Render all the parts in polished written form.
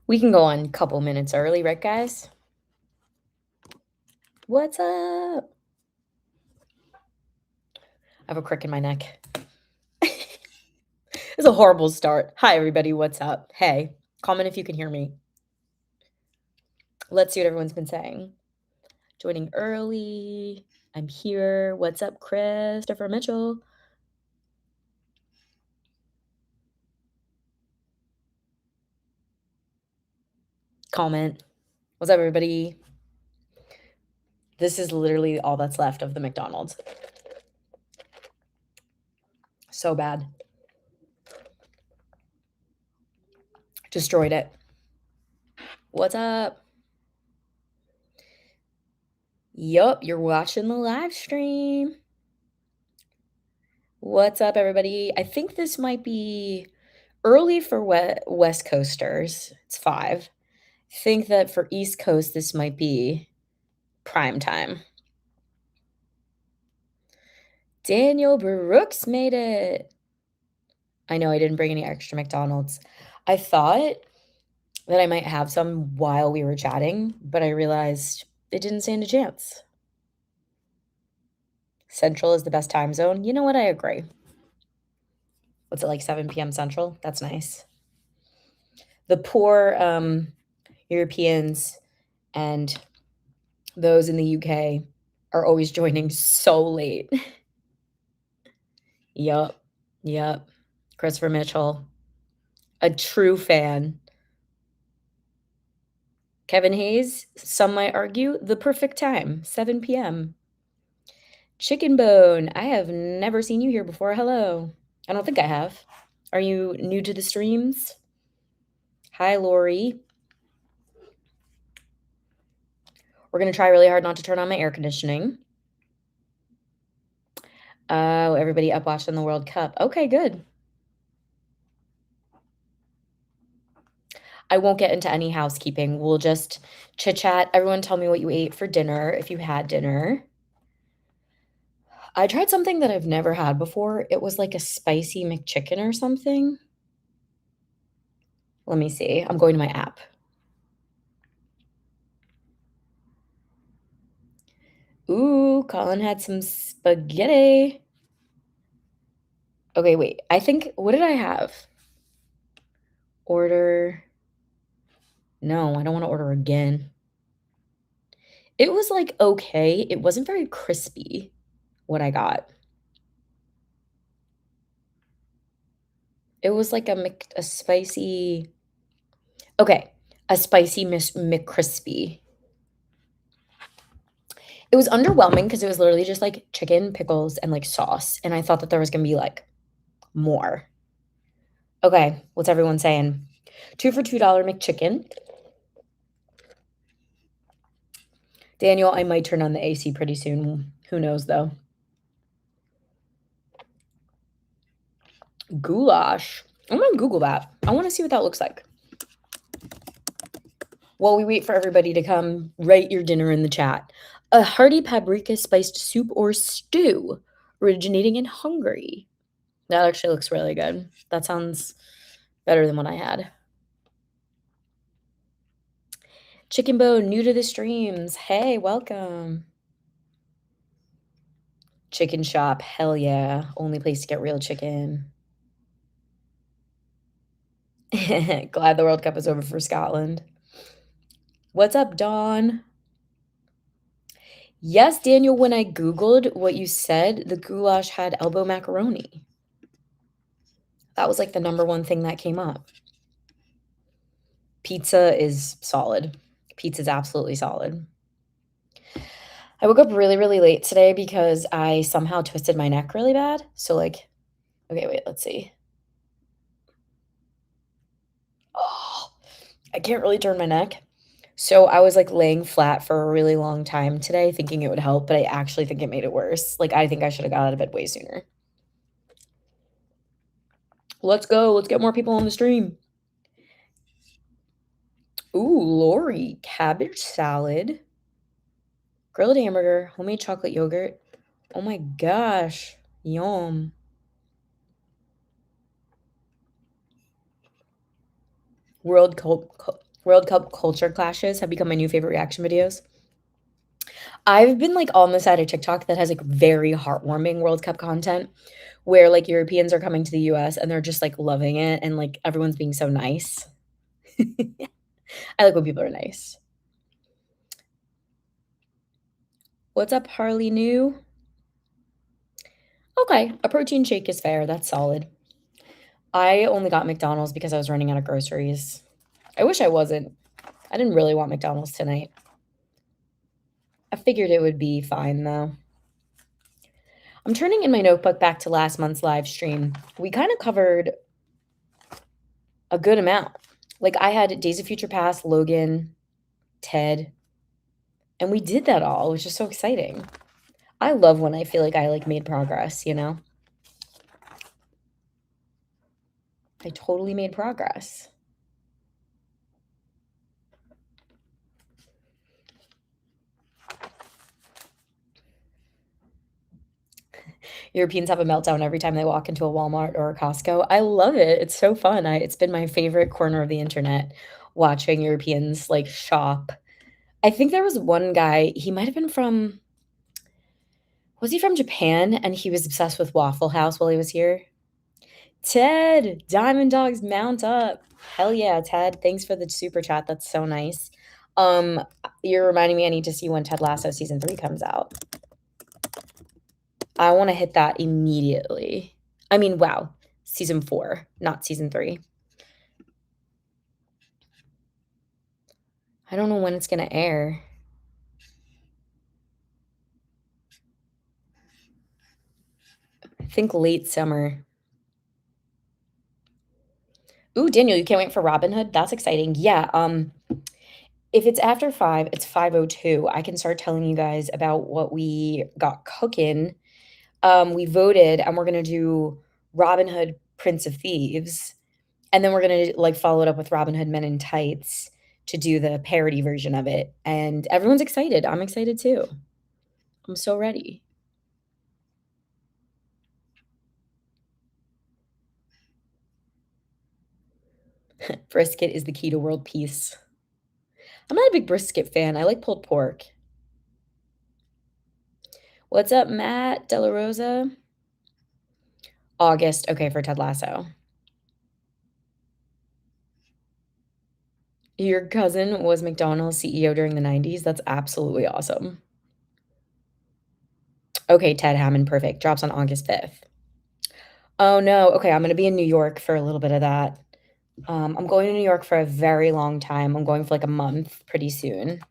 We can go on a couple minutes early, right, guys? What's up? I have a crick in my neck. It's a horrible start. Hi, everybody. What's up? Hey, comment if you can hear me. Let's see what everyone's been saying. Joining early. I'm here. What's up, Christopher Mitchell? Comment. What's up, everybody? This is literally all that's left of the McDonald's. So bad. Destroyed it. What's up? Yup, you're watching the live stream. What's up, everybody? I think this might be early for West Coasters. It's 5. I think that for East Coast, this might be prime time. Daniel Brooks made it. I know I didn't bring any extra McDonald's. I thought that I might have some while we were chatting, but I realized it didn't stand a chance. Central is the best time zone. You know what? I agree. What's it, like 7 p.m. Central? That's nice. The poor Europeans and those in the UK are always joining so late. Yup. Christopher Mitchell, a true fan. Kevin Hayes, some might argue, the perfect time, 7 p.m. Chicken Bone, I have never seen you here before. Hello. I don't think I have. Are you new to the streams? Hi, Lori. We're going to try really hard not to turn on my air conditioning. Oh, everybody up watching the World Cup. Okay, good. I won't get into any housekeeping. We'll just chit chat. Everyone tell me what you ate for dinner, if you had dinner. I tried something that I've never had before. It was like a spicy McChicken or something. Let me see. I'm going to my app. Ooh, Colin had some spaghetti. Okay, wait. I think, what did I have? Order. No, I don't want to order again. It was like okay. It wasn't very crispy, what I got. It was like a spicy, okay, a spicy McCrispy. It was underwhelming because it was literally just like chicken, pickles, and like sauce. And I thought that there was gonna be like more. Okay, what's everyone saying? 2 for $2 McChicken. Daniel, I might turn on the AC pretty soon. Who knows though? Goulash. I'm gonna Google that. I want to see what that looks like. While we wait for everybody to come, write your dinner in the chat. A hearty paprika spiced soup or stew originating in Hungary. That actually looks really good. That sounds better than what I had. Chicken Bone, new to the streams. Hey, welcome. Chicken shop, hell yeah. Only place to get real chicken. Glad the World Cup is over for Scotland. What's up, Dawn? Yes, Daniel, when I Googled what you said, the goulash had elbow macaroni. That was like the number one thing that came up. Pizza is solid. Pizza's absolutely solid. I woke up really, really late today because I somehow twisted my neck really bad. So like, okay, wait, let's see. Oh, I can't really turn my neck. So I was like laying flat for a really long time today thinking it would help, but I actually think it made it worse. Like I think I should have got out of bed way sooner. Let's go. Let's get more people on the stream. Ooh, Lori, cabbage salad, grilled hamburger, homemade chocolate yogurt. Oh my gosh, yum. World World Cup culture clashes have become my new favorite reaction videos. I've been like on the side of TikTok that has like very heartwarming World Cup content where like Europeans are coming to the US and they're just like loving it and like everyone's being so nice. I like when people are nice. What's up, Harley New? Okay, a protein shake is fair. That's solid. I only got McDonald's because I was running out of groceries. I wish I wasn't. I didn't really want McDonald's tonight. I figured it would be fine though. I'm turning in my notebook back to last month's live stream. We kind of covered a good amount. Like I had Days of Future Past, Logan, Ted, and we did that all, which is so exciting. I love when I feel like I like made progress, you know? I totally made progress. Europeans have a meltdown every time they walk into a Walmart or a Costco. I love it. It's so fun. It's been my favorite corner of the internet watching Europeans like shop. I think there was one guy, he might have been from, was he from Japan? And he was obsessed with Waffle House while he was here. Ted, Diamond Dogs mount up. Hell yeah, Ted. Thanks for the super chat. That's so nice. You're reminding me I need to see when Ted Lasso season 3 comes out. I want to hit that immediately. I mean, wow. Season 4, not season 3. I don't know when it's going to air. I think late summer. Ooh, Daniel, you can't wait for Robin Hood? That's exciting. Yeah, if it's after 5, it's 5:02. I can start telling you guys about what we got cooking. We voted and we're gonna do Robin Hood, Prince of Thieves, and then we're gonna like follow it up with Robin Hood Men in Tights to do the parody version of it. And everyone's excited. I'm excited too. I'm so ready. Brisket is the key to world peace. I'm not a big brisket fan. I like pulled pork. What's up, Matt De La Rosa? August. Okay, for Ted Lasso. Your cousin was McDonald's CEO during the 90s. That's absolutely awesome. Okay, Ted Hammond, perfect. Drops on August 5th. Oh no. Okay, I'm gonna be in New York for a little bit of that. I'm going to New York for a very long time. I'm going for like a month pretty soon.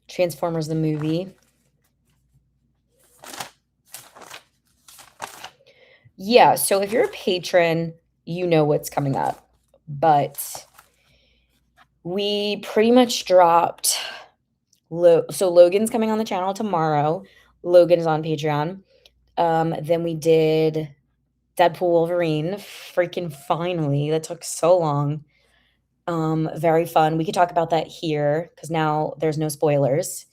Transformers the movie. Yeah, so if you're a patron, you know what's coming up. But we pretty much dropped so Logan's coming on the channel tomorrow. Logan is on Patreon. Then we did Deadpool Wolverine. Freaking finally. That took so long. Very fun. We could talk about that here because now there's no spoilers.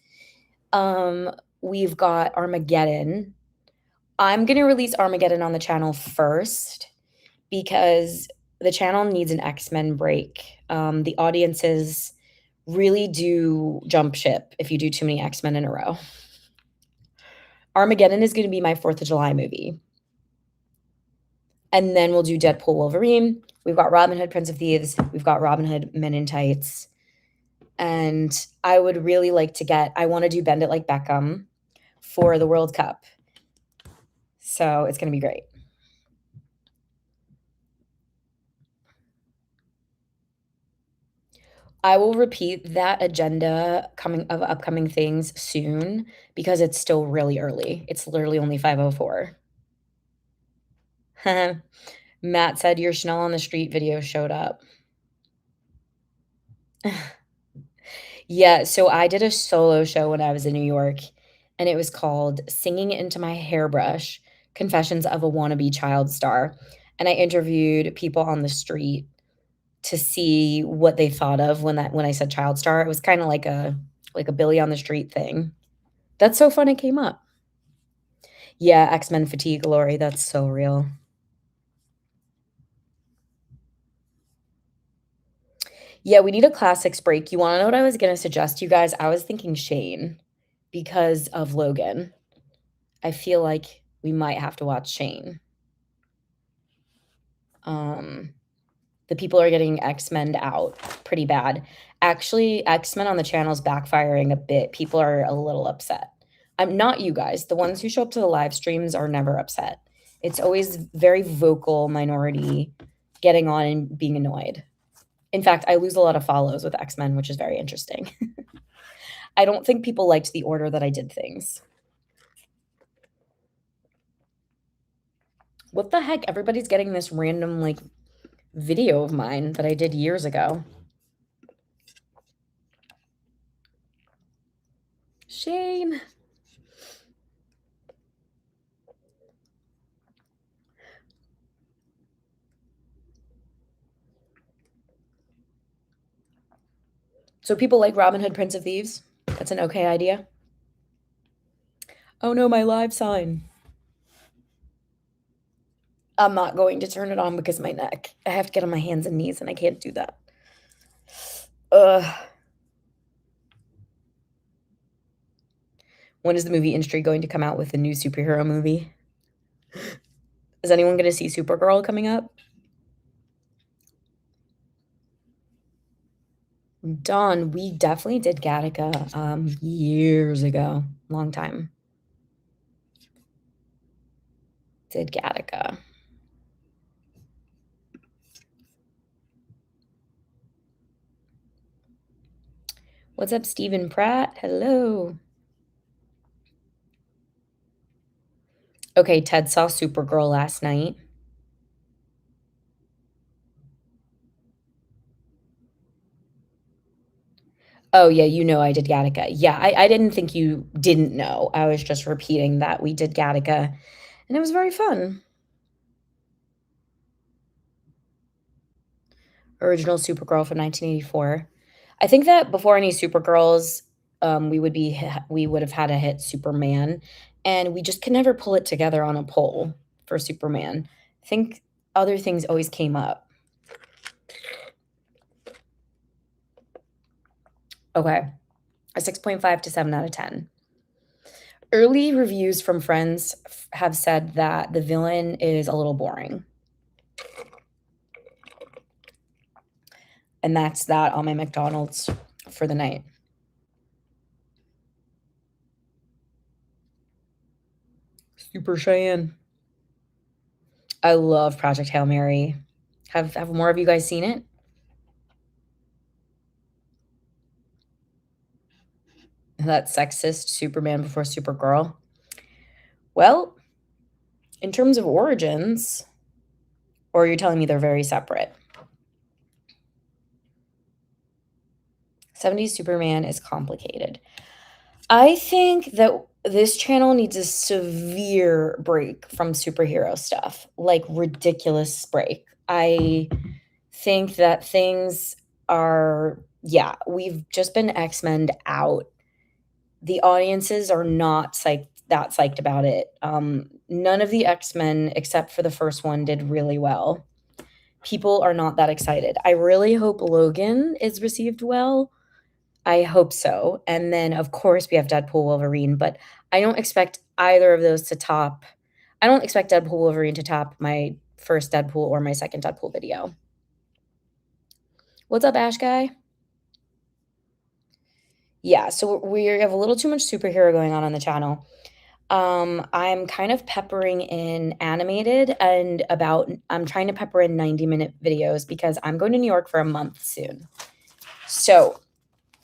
We've got Armageddon. I'm gonna release Armageddon on the channel first because the channel needs an X-Men break. The audiences really do jump ship if you do too many X-Men in a row. Armageddon is gonna be my 4th of July movie. And then we'll do Deadpool Wolverine. We've got Robin Hood, Prince of Thieves. We've got Robin Hood, Men in Tights. And I would really like to I want to do Bend It Like Beckham for the World Cup. So it's going to be great. I will repeat that agenda of upcoming things soon because it's still really early. It's literally only 5:04. Matt said your Chanel on the Street video showed up. Yeah, so I did a solo show when I was in New York, and it was called Singing Into My Hairbrush: Confessions of a Wannabe Child Star, and I interviewed people on the street to see what they thought of when I said child star. It was kinda like a Billy on the Street thing. That's so fun it came up. Yeah, X-Men fatigue, Lori, that's so real. Yeah, we need a classics break. You wanna know what I was gonna suggest you guys? I was thinking Shane because of Logan. I feel like we might have to watch Shane. Um, the people are getting X-Men out pretty bad. Actually, X-Men on the channel is backfiring a bit. People are a little upset. I'm not you guys. The ones who show up to the live streams are never upset. It's always very vocal minority getting on and being annoyed. In fact, I lose a lot of follows with X-Men, which is very interesting. I don't think people liked the order that I did things. What the heck? Everybody's getting this random, like, video of mine that I did years ago. Shane. So people like Robin Hood, Prince of Thieves? That's an okay idea? Oh no, my live sign. I'm not going to turn it on because my neck. I have to get on my hands and knees and I can't do that. Ugh. When is the movie industry going to come out with a new superhero movie? Is anyone going to see Supergirl coming up? Dawn, we definitely did Gattaca years ago. Long time. Did Gattaca. What's up, Stephen Pratt? Hello. Okay, Ted saw Supergirl last night. Oh, yeah, you know I did Gattaca. Yeah, I didn't think you didn't know. I was just repeating that we did Gattaca, and it was very fun. Original Supergirl from 1984. I think that before any Supergirls, we would have had a hit Superman, and we just could never pull it together on a poll for Superman. I think other things always came up. Okay, a 6.5 to 7 out of 10. Early reviews from friends have said that the villain is a little boring. And that's that on my McDonald's for the night. Super Cheyenne. I love Project Hail Mary. Have more of you guys seen it? That sexist Superman before Supergirl. Well, in terms of origins, or you're telling me they're very separate? 70s Superman is complicated. I think that this channel needs a severe break from superhero stuff, like ridiculous break. I think that things are, yeah, we've just been X-Men out. The audiences are not psyched about it. None of the X-Men, except for the first one, did really well. People are not that excited. I really hope Logan is received well. I hope so. And then, of course, we have Deadpool Wolverine, but I don't expect either of those to top. I don't expect Deadpool Wolverine to top my first Deadpool or my second Deadpool video. What's up, Ash Guy? Yeah, so we have a little too much superhero going on the channel. I'm kind of peppering in animated and I'm trying to pepper in 90-minute videos because I'm going to New York for a month soon. So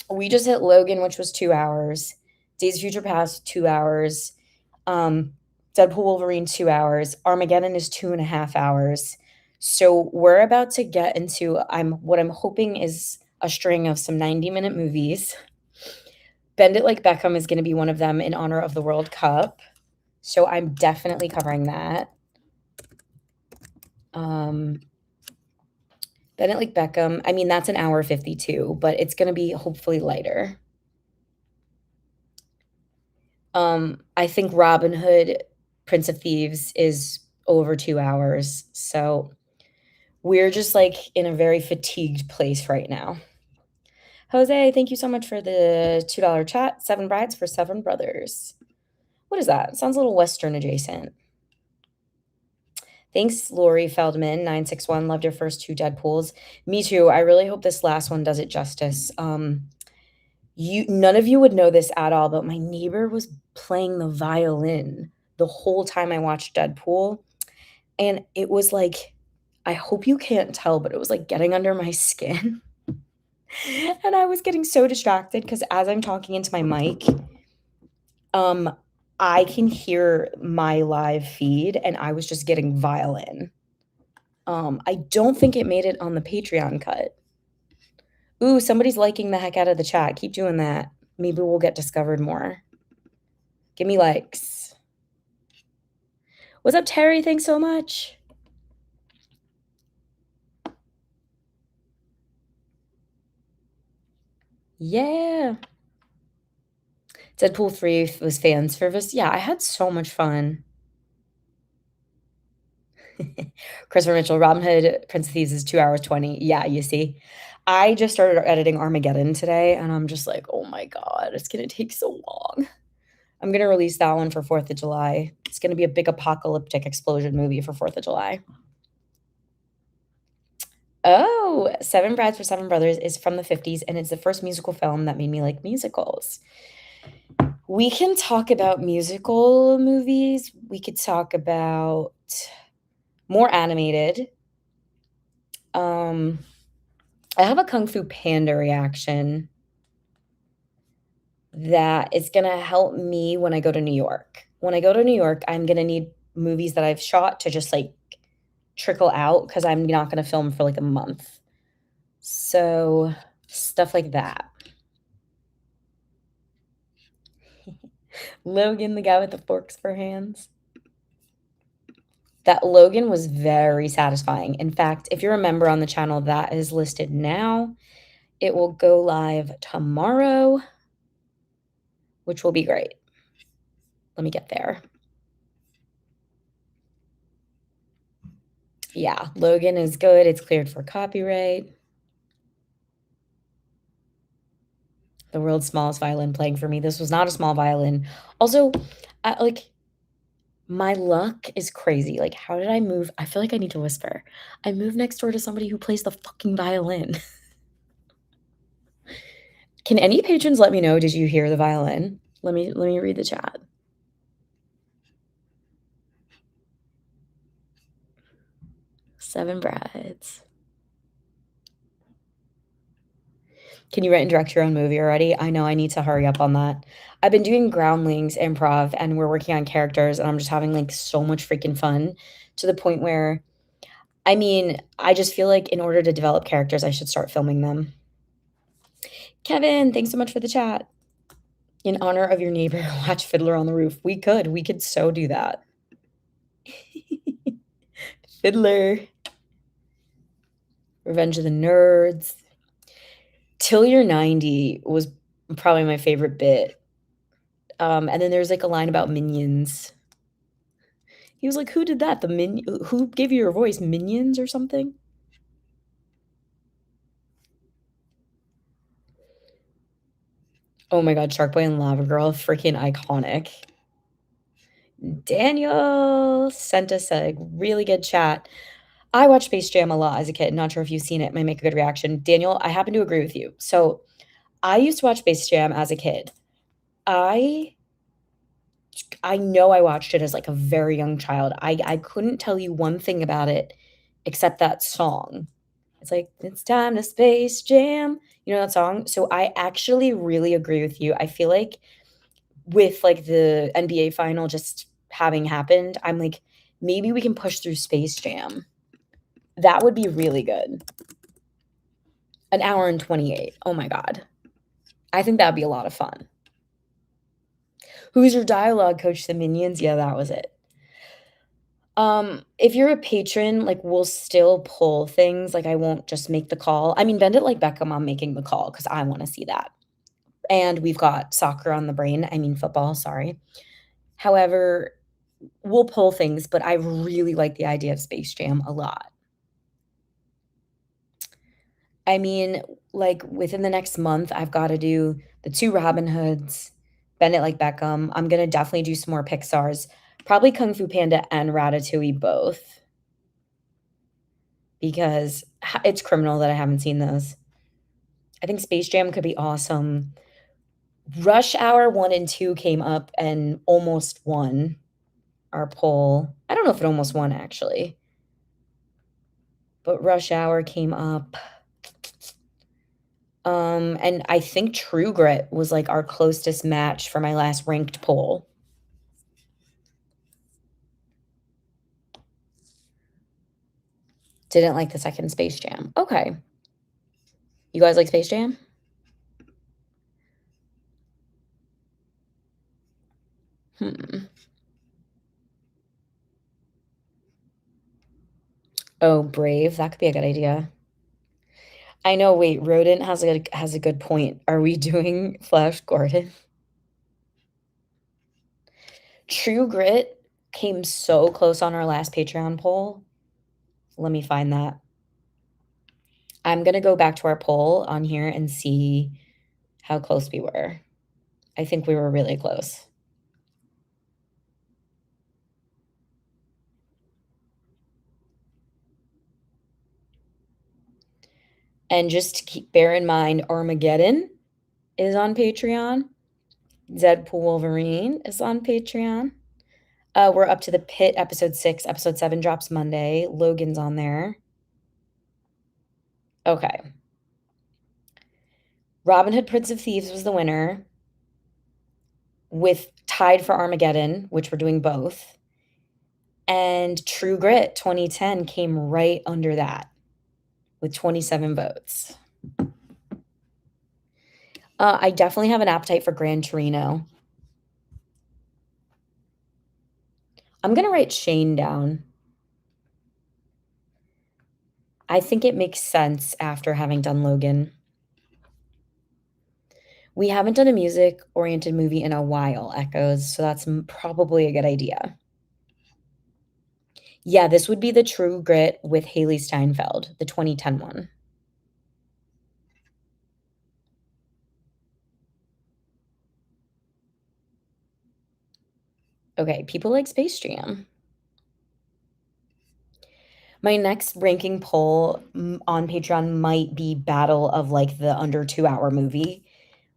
we just hit Logan, which was 2 hours. Days of Future Past, 2 hours. Deadpool Wolverine, 2 hours. Armageddon is 2.5 hours. So we're about to get into what I'm hoping is a string of some 90-minute movies. Bend It Like Beckham is going to be one of them in honor of the World Cup. So I'm definitely covering that. Bend It Like Beckham. I mean, that's an hour 52, but it's going to be hopefully lighter. I think Robin Hood, Prince of Thieves is over 2 hours. So we're just like in a very fatigued place right now. Jose, thank you so much for the $2 chat. 7 brides for 7 brothers. What is that? Sounds a little Western adjacent. Thanks, Lori Feldman, 961. Loved your first 2 Deadpools. Me too. I really hope this last one does it justice. None of you would know this at all, but my neighbor was playing the violin the whole time I watched Deadpool, and it was like, I hope you can't tell, but it was, like, getting under my skin, and I was getting so distracted because as I'm talking into my mic, um, I can hear my live feed, and I was just getting violin. I don't think it made it on the Patreon cut. Ooh, somebody's liking the heck out of the chat. Keep doing that. Maybe we'll get discovered more. Give me likes. What's up, Terry? Thanks so much. Yeah. Deadpool 3 was fan service. Yeah, I had so much fun. Christopher Mitchell, Robin Hood, Prince of Thieves is 2 hours 20. Yeah, you see. I just started editing Armageddon today, and I'm just like, oh my God, it's gonna take so long. I'm gonna release that one for 4th of July. It's gonna be a big apocalyptic explosion movie for 4th of July. Oh, Seven Brides for Seven Brothers is from the 50s, and it's the first musical film that made me like musicals. We can talk about musical movies. We could talk about more animated. I have a Kung Fu Panda reaction that is gonna help me when I go to New York. When I go to New York, I'm gonna need movies that I've shot to just, like, trickle out because I'm not gonna film for, like, a month. So, stuff like that. Logan, the guy with the forks for hands. That Logan was very satisfying. In fact, if you remember on the channel, that is listed now. It will go live tomorrow, which will be great. Let me get there. Yeah, Logan is good. It's cleared for copyright. The world's smallest violin playing for me. This was not a small violin. Also, like, my luck is crazy. Like, how did I move? I feel like I need to whisper. I moved next door to somebody who plays the fucking violin. Can any patrons let me know, did you hear the violin? Let me read the chat. Seven brides. Can you write and direct your own movie already? I know I need to hurry up on that. I've been doing Groundlings improv and we're working on characters and I'm just having like so much freaking fun to the point where I mean, I just feel like in order to develop characters, I should start filming them. Kevin, thanks so much for the chat. In honor of your neighbor, watch Fiddler on the Roof. We could so do that. Fiddler. Revenge of the Nerds. Till You're 90 was probably my favorite bit. And then there's like a line about minions. He was like, "Who did that? Who gave you your voice? Minions or something?" Oh my God, Shark Boy and Lava Girl, freaking iconic. Daniel sent us a really good chat. I watched Space Jam a lot as a kid. Not sure if you've seen it. Might make a good reaction. Daniel, I happen to agree with you. So I used to watch Space Jam as a kid. I I know I watched it as like a very young child. I couldn't tell you one thing about it except that song. It's like, "It's time to Space Jam." You know that song? So I actually really agree with you. I feel like with, like, the NBA final just having happened, I'm like, maybe we can push through Space Jam. That would be really good. An hour and 28. Oh my god. I think that would be a lot of fun. Who's your dialogue coach? The Minions? Yeah, that was it. If you're a patron, like, we'll still pull things, like, I won't just make the call. I mean, Bend It Like Beckham, I'm making the call because I wanna see that. And we've got soccer on the brain, I mean football, sorry. However, we'll pull things, but I really like the idea of Space Jam a lot. I mean, like, within the next month, I've gotta do the 2 Robin Hoods, Bend It Like Beckham. I'm gonna definitely do some more Pixars, probably Kung Fu Panda and Ratatouille both, because it's criminal that I haven't seen those. I think Space Jam could be awesome. Rush Hour 1 and 2 came up and almost won our poll. I don't know if it almost won, actually, but Rush Hour came up. And I think True Grit was, like, our closest match for my last ranked poll. Didn't like the second Space Jam. Okay. You guys like Space Jam? Hmm. Oh, Brave, that could be a good idea. I know, wait, Rodent has a good point. Are we doing Flash Gordon? True Grit came so close on our last Patreon poll. Let me find that. I'm gonna go back to our poll on here and see how close we were. I think we were really close. And just bear in mind, Armageddon is on Patreon. Deadpool Wolverine is on Patreon. We're up to the Pit episode 6. Episode 7 drops Monday. Logan's on there. Okay. Robin Hood Prince of Thieves was the winner, with tied for Armageddon, which we're doing both. And True Grit 2010 came right under that with 27 votes. I definitely have an appetite for Gran Torino. I'm going to write Shane down. I think it makes sense after having done Logan. We haven't done a music-oriented movie in a while, Echoes, so that's probably a good idea. Yeah, this would be the True Grit with Haley Steinfeld, the 2010 one. Okay, people like Space Jam. My next ranking poll on Patreon might be battle of, like, the under 2-hour movie,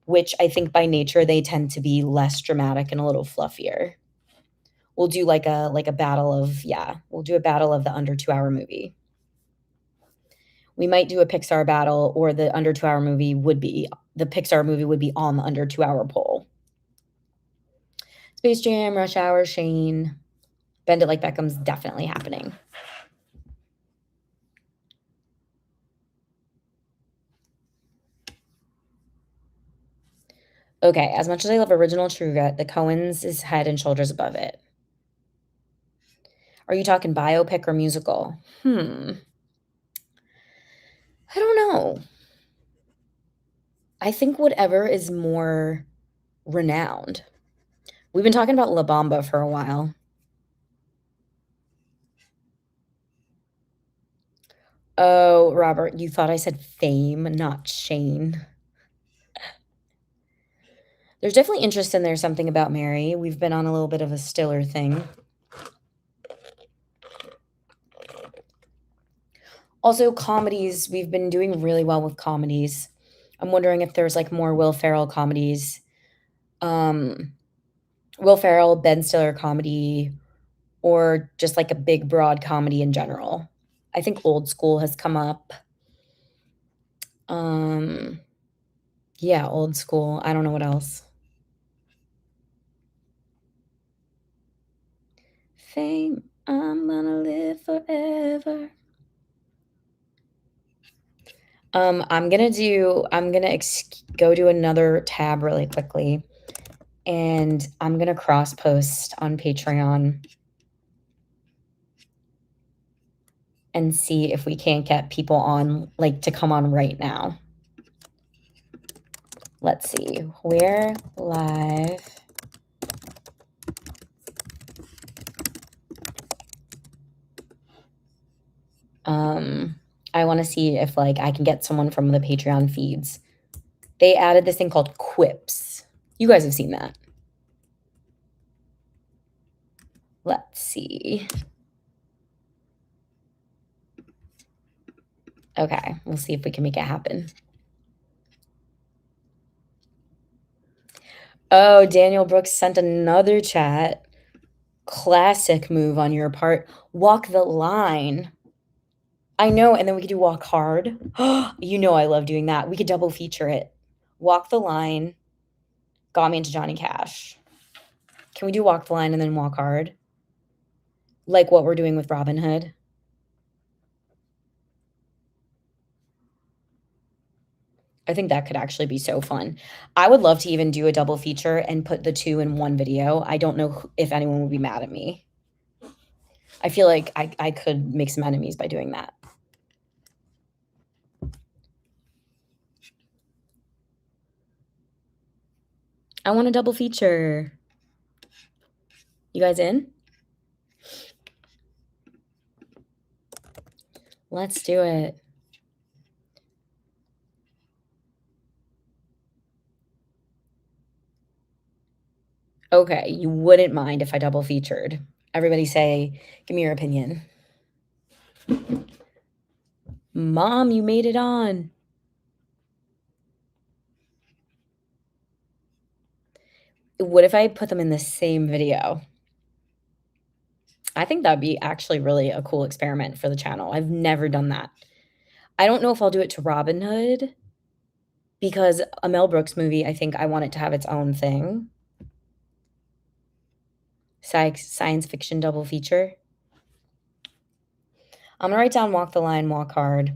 which I think by nature they tend to be less dramatic and a little fluffier. We'll do like a battle of, yeah, we'll do a battle of the under 2-hour movie. We might do a Pixar battle, or the under 2-hour movie would be the Pixar movie would be on the under 2-hour poll. Space Jam, Rush Hour, Shane, Bend It Like Beckham's definitely happening. Okay, as much as I love original True Grit, the Coens is head and shoulders above it. Are you talking biopic or musical? I don't know. I think whatever is more renowned. We've been talking about La Bamba for a while. Oh, Robert, you thought I said Fame, not Shane. There's definitely interest in There's Something About Mary. We've been on a little bit of a Stiller thing. Also, comedies, we've been doing really well with comedies. I'm wondering if there's, like, more Will Ferrell comedies. Will Ferrell, Ben Stiller comedy, or just, like, a big, broad comedy in general. I think Old School has come up. Yeah, Old School. I don't know what else. Fame, I'm gonna live forever. I'm gonna go to another tab really quickly, and I'm gonna cross post on Patreon and see if we can't get people on, like, to come on right now. Let's see. We're live. I want to see if like I can get someone from the Patreon feeds. They added this thing called quips. You guys have seen that. Let's see. Okay, we'll see if we can make it happen. Oh, Daniel Brooks sent another chat. Classic move on your part. Walk the line. I know, and then we could do walk hard. You know I love doing that. We could double feature it. Walk the line got me into Johnny Cash. Can we do walk the line and then walk hard? Like what we're doing with Robin Hood? I think that could actually be so fun. I would love to even do a double feature and put the two in one video. I don't know if anyone would be mad at me. I feel like I could make some enemies by doing that. I want a double feature. You guys in? Let's do it. Okay, you wouldn't mind if I double featured. Everybody say, give me your opinion. Mom, you made it on. What if I put them in the same video? I think that'd be actually really a cool experiment for the channel. I've never done that. I don't know if I'll do it to Robin Hood because a Mel Brooks movie, I think I want it to have its own thing. Science fiction double feature. I'm gonna write down walk the line, walk hard.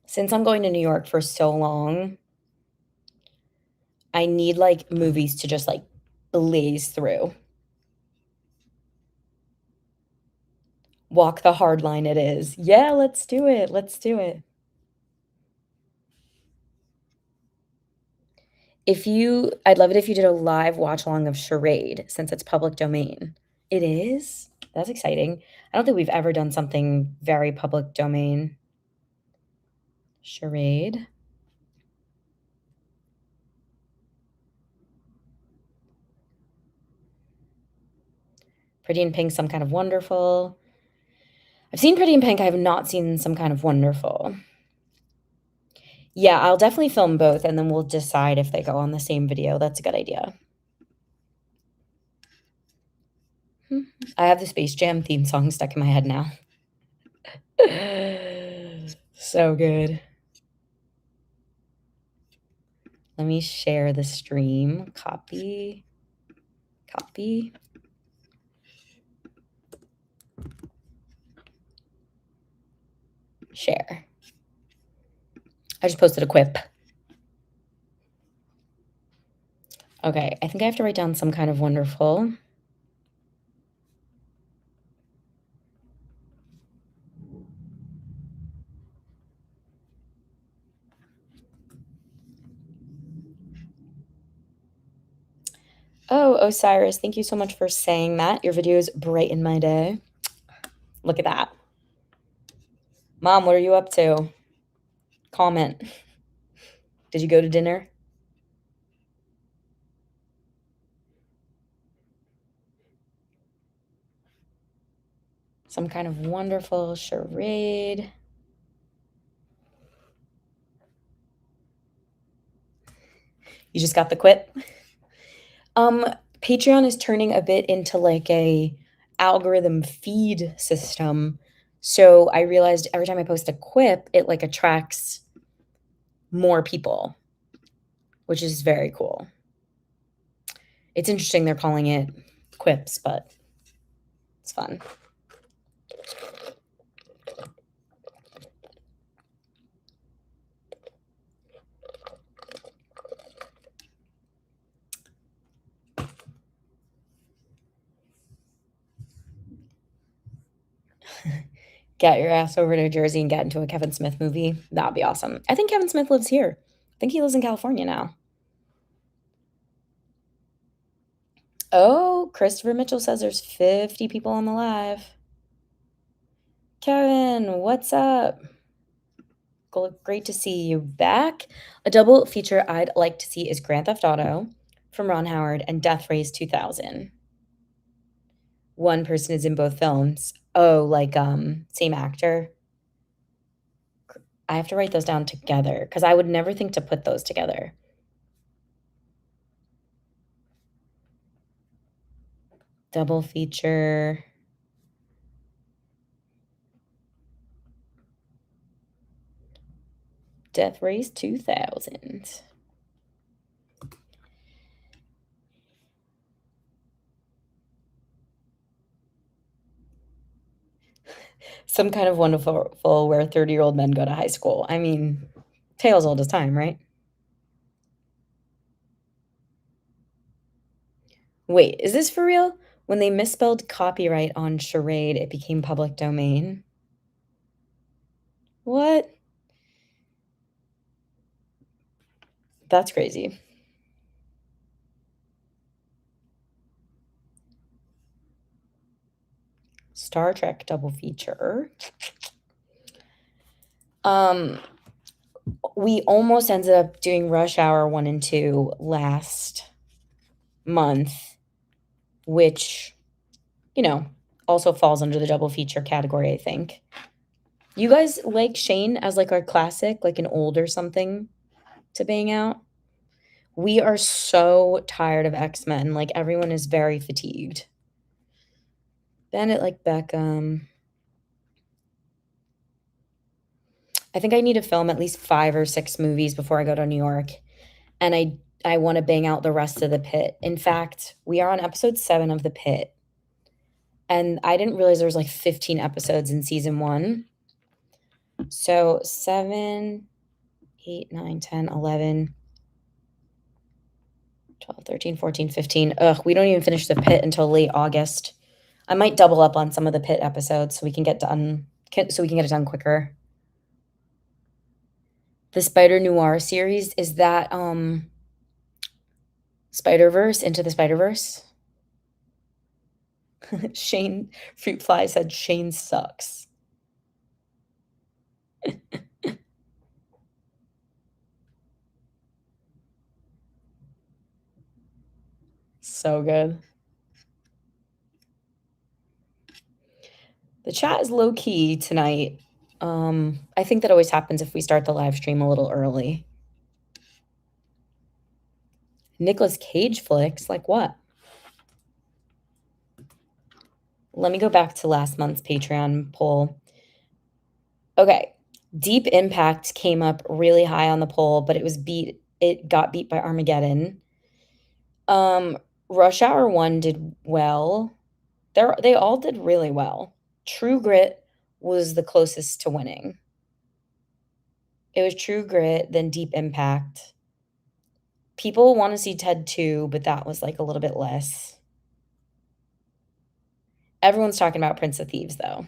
Since I'm going to New York for so long, I need like movies to just like blaze through. Walk the hard line it is. Yeah, let's do it. Let's do it. I'd love it if you did a live watch along of Charade since it's public domain. It is? That's exciting. I don't think we've ever done something very public domain. Charade. Pretty in Pink, Some Kind of Wonderful. I've seen Pretty in Pink. I have not seen Some Kind of Wonderful. Yeah, I'll definitely film both, and then we'll decide if they go on the same video. That's a good idea. I have the Space Jam theme song stuck in my head now. So good. Let me share the stream. Copy. Copy. Share. I just posted a quip. Okay, I think I have to write down Some Kind of Wonderful. Oh, Osiris, thank you so much for saying that. Your videos brighten my day. Look at that. Mom, what are you up to? Comment. Did you go to dinner? Some Kind of Wonderful, Charade. You just got the quip? Patreon is turning a bit into like a algorithm feed system. So I realized every time I post a quip, it like attracts more people, which is very cool. It's interesting they're calling it quips, but it's fun. Get your ass over to Jersey and get into a Kevin Smith movie. That'd be awesome. I think Kevin Smith lives here. I think he lives in California now. Oh, Christopher Mitchell says there's 50 people on the live. Kevin, what's up? Great to see you back. A double feature I'd like to see is Grand Theft Auto from Ron Howard and Death Race 2000. One person is in both films. Oh, like same actor. I have to write those down together because I would never think to put those together. Double feature. Death Race 2000. Some kind of wonderful where 30-year-old men go to high school. I mean, tale's old as time, right? Wait, is this for real? When they misspelled copyright on charade, it became public domain. What? That's crazy. Star Trek double feature. We almost ended up doing Rush Hour 1 and 2 last month, which, you know, also falls under the double feature category, I think. You guys like Shane as like our classic, like an old or something to bang out? We are so tired of X-Men. Like everyone is very fatigued. Bennett like Beckham. I think I need to film at least 5 or 6 movies before I go to New York. And I want to bang out the rest of The Pit. In fact, we are on episode 7 of The Pit. And I didn't realize there was like 15 episodes in season 1. So 7, 8, 9, 10, 11, 12, 13, 14, 15. Ugh, we don't even finish The Pit until late August. I might double up on some of The Pit episodes so we can get it done quicker. The Spider Noir series, is that Spider-Verse, Into the Spider-Verse? Shane Fruit Fly said Shane sucks. So good. The chat is low key tonight. I think that always happens if we start the live stream a little early. Nicolas Cage flicks, like what? Let me go back to last month's Patreon poll. Okay. Deep Impact came up really high on the poll, but it got beat by Armageddon. Rush Hour 1 did well. They all did really well. True Grit was the closest to winning. It was True Grit, then Deep Impact. People want to see Ted 2, but that was like a little bit less. Everyone's talking about Prince of Thieves, though.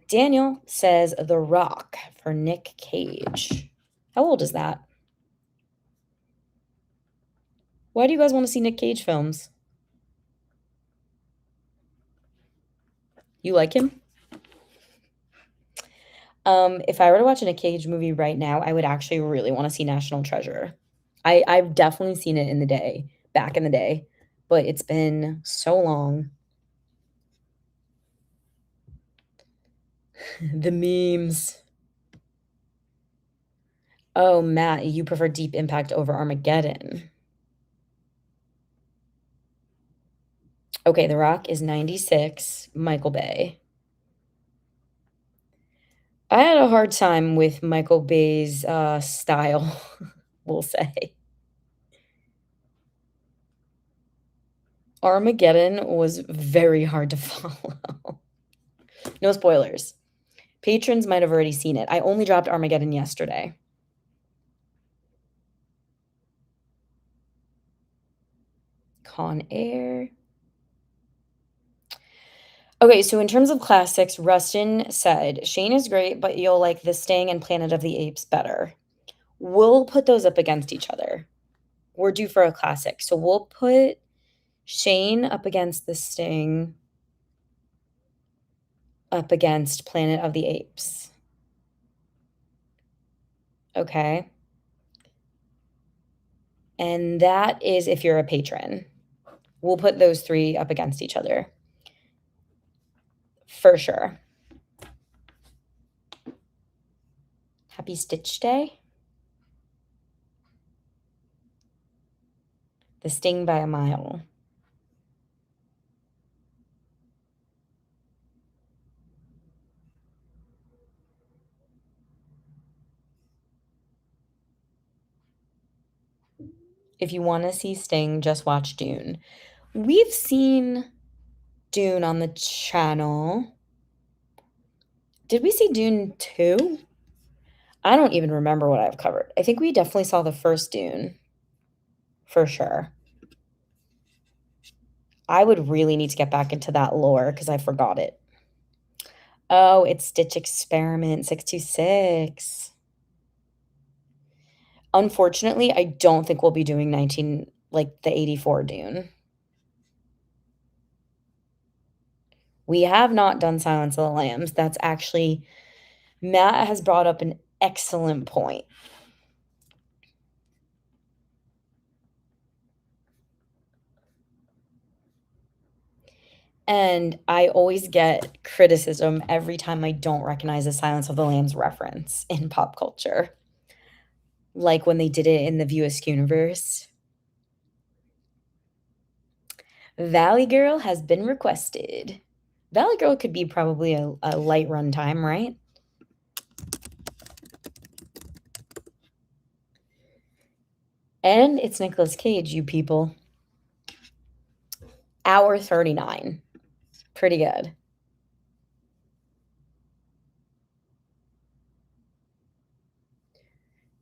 Daniel says The Rock for Nick Cage. How old is that? Why do you guys want to see Nick Cage films? You like him? If I were to watch a Nick Cage movie right now, I would actually really want to see National Treasure. I've definitely seen it back in the day, but it's been so long. The memes. Oh, Matt, you prefer Deep Impact over Armageddon. Okay, The Rock is 96, Michael Bay. I had a hard time with Michael Bay's style, we'll say. Armageddon was very hard to follow. No spoilers. Patrons might have already seen it. I only dropped Armageddon yesterday. Con Air. Okay, so in terms of classics, Rustin said, Shane is great, but you'll like The Sting and Planet of the Apes better. We'll put those up against each other. We're due for a classic. So we'll put Shane up against The Sting, up against Planet of the Apes. Okay. And that is if you're a patron. We'll put those three up against each other. For sure. Happy Stitch Day. The Sting by a mile. If you want to see Sting, just watch Dune. We've seen Dune on the channel. Did we see Dune 2? I don't even remember what I've covered. I think we definitely saw the first Dune. For sure. I would really need to get back into that lore because I forgot it. Oh, it's Stitch Experiment 626. Unfortunately, I don't think we'll be doing the 84 Dune. We have not done Silence of the Lambs. That's actually, Matt has brought up an excellent point. And I always get criticism every time I don't recognize a Silence of the Lambs reference in pop culture. Like when they did it in the View Askew universe. Valley Girl has been requested. Valley Girl could be probably a light run time, right? And it's Nicolas Cage, you people. Hour 39. Pretty good.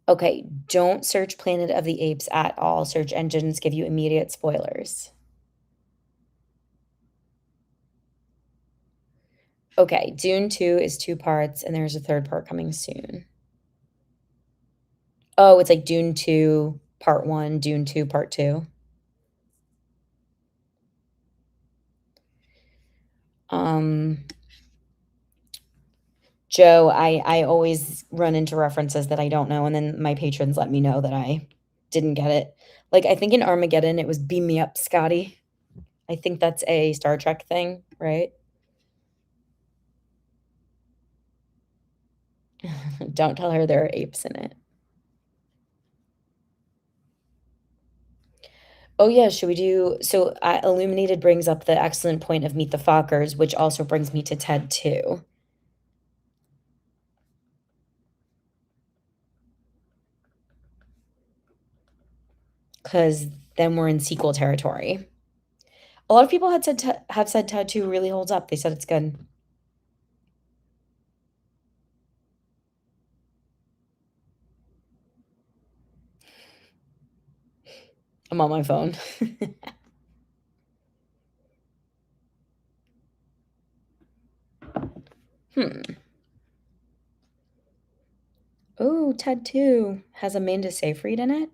Okay, don't search Planet of the Apes at all. Search engines give you immediate spoilers. Okay, Dune 2 is 2 parts, and there's a 3rd part coming soon. Oh, it's like Dune 2 Part 1, Dune 2 Part 2. Joe, I always run into references that I don't know, and then my patrons let me know that I didn't get it. Like, I think in Armageddon, it was "Beam me up, Scotty." I think that's a Star Trek thing, right? Don't tell her there are apes in it. Oh, yeah, should we do so, Illuminated brings up the excellent point of Meet the Fockers, which also brings me to Ted 2. Because then we're in sequel territory. A lot of people have said Ted 2 really holds up. They said it's good. I'm on my phone. Oh, Ted 2 has Amanda Seyfried in it.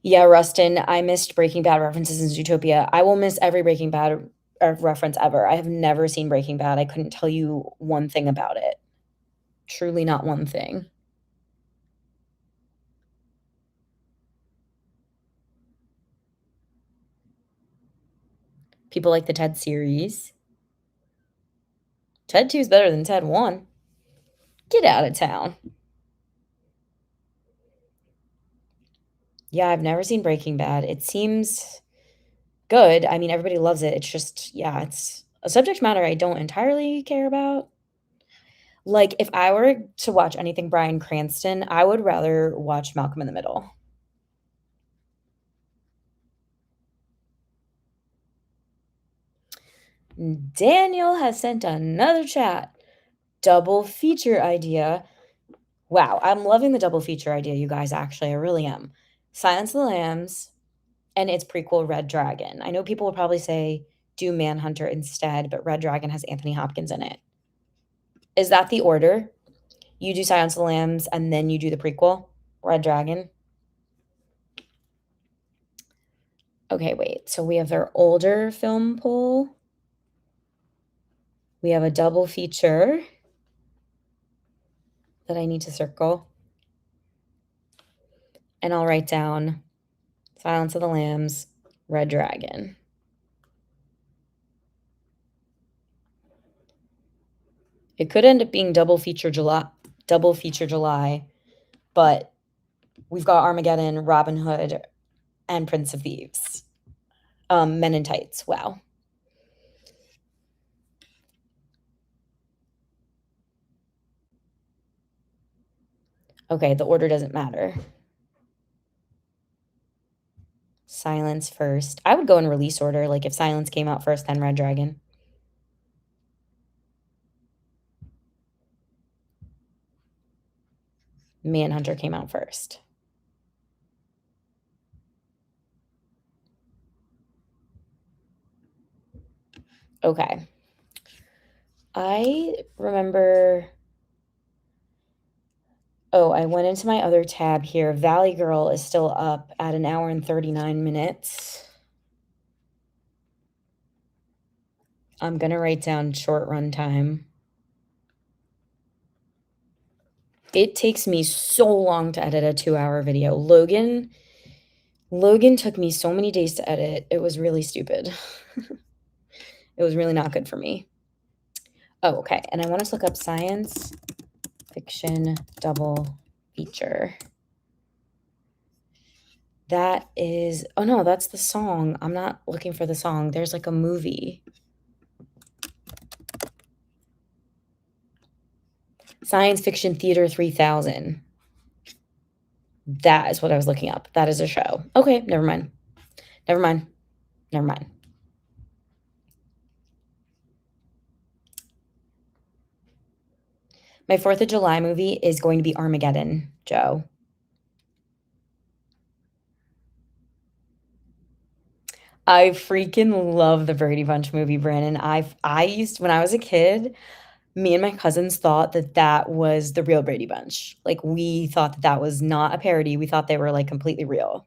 Yeah, Rustin, I missed Breaking Bad references in Zootopia. I will miss every Breaking Bad reference ever. I have never seen Breaking Bad. I couldn't tell you one thing about it. Truly not one thing. People like the Ted series. Ted 2 is better than Ted 1. Get out of town. Yeah, I've never seen Breaking Bad. It seems good. I mean, everybody loves it. It's just, yeah, it's a subject matter I don't entirely care about. Like, if I were to watch anything Bryan Cranston, I would rather watch Malcolm in the Middle. Daniel has sent another chat. Double feature idea. Wow, I'm loving the double feature idea, you guys, actually. I really am. Silence of the Lambs and its prequel, Red Dragon. I know people will probably say do Manhunter instead, but Red Dragon has Anthony Hopkins in it. Is that the order? You do Silence of the Lambs, and then you do the prequel, Red Dragon. Okay, wait. So we have their older film poll. We have a double feature that I need to circle. And I'll write down Silence of the Lambs, Red Dragon. It could end up being double feature July, but we've got Armageddon, Robin Hood, and Prince of Thieves. Men in Tights. Wow. Okay, the order doesn't matter. Silence first. I would go in release order. Like if Silence came out first, then Red Dragon. Manhunter came out first. Okay. I remember. Oh, I went into my other tab here. Valley Girl is still up at 1 hour and 39 minutes. I'm going to write down short run time. It takes me so long to edit a 2-hour video. Logan took me so many days to edit. It was really stupid. It was really not good for me. Oh, okay. And I want to look up science fiction double feature. That is, oh no, that's the song. I'm not looking for the song. There's like a movie. Science Fiction Theater 3000. That is what I was looking up. That is a show. Okay, never mind. Never mind. Never mind. My 4th of July movie is going to be Armageddon, Joe. I freaking love the Brady Bunch movie, Brandon. I used, when I was a kid, me and my cousins thought that that was the real Brady Bunch. Like, we thought that that was not a parody. We thought they were, like, completely real.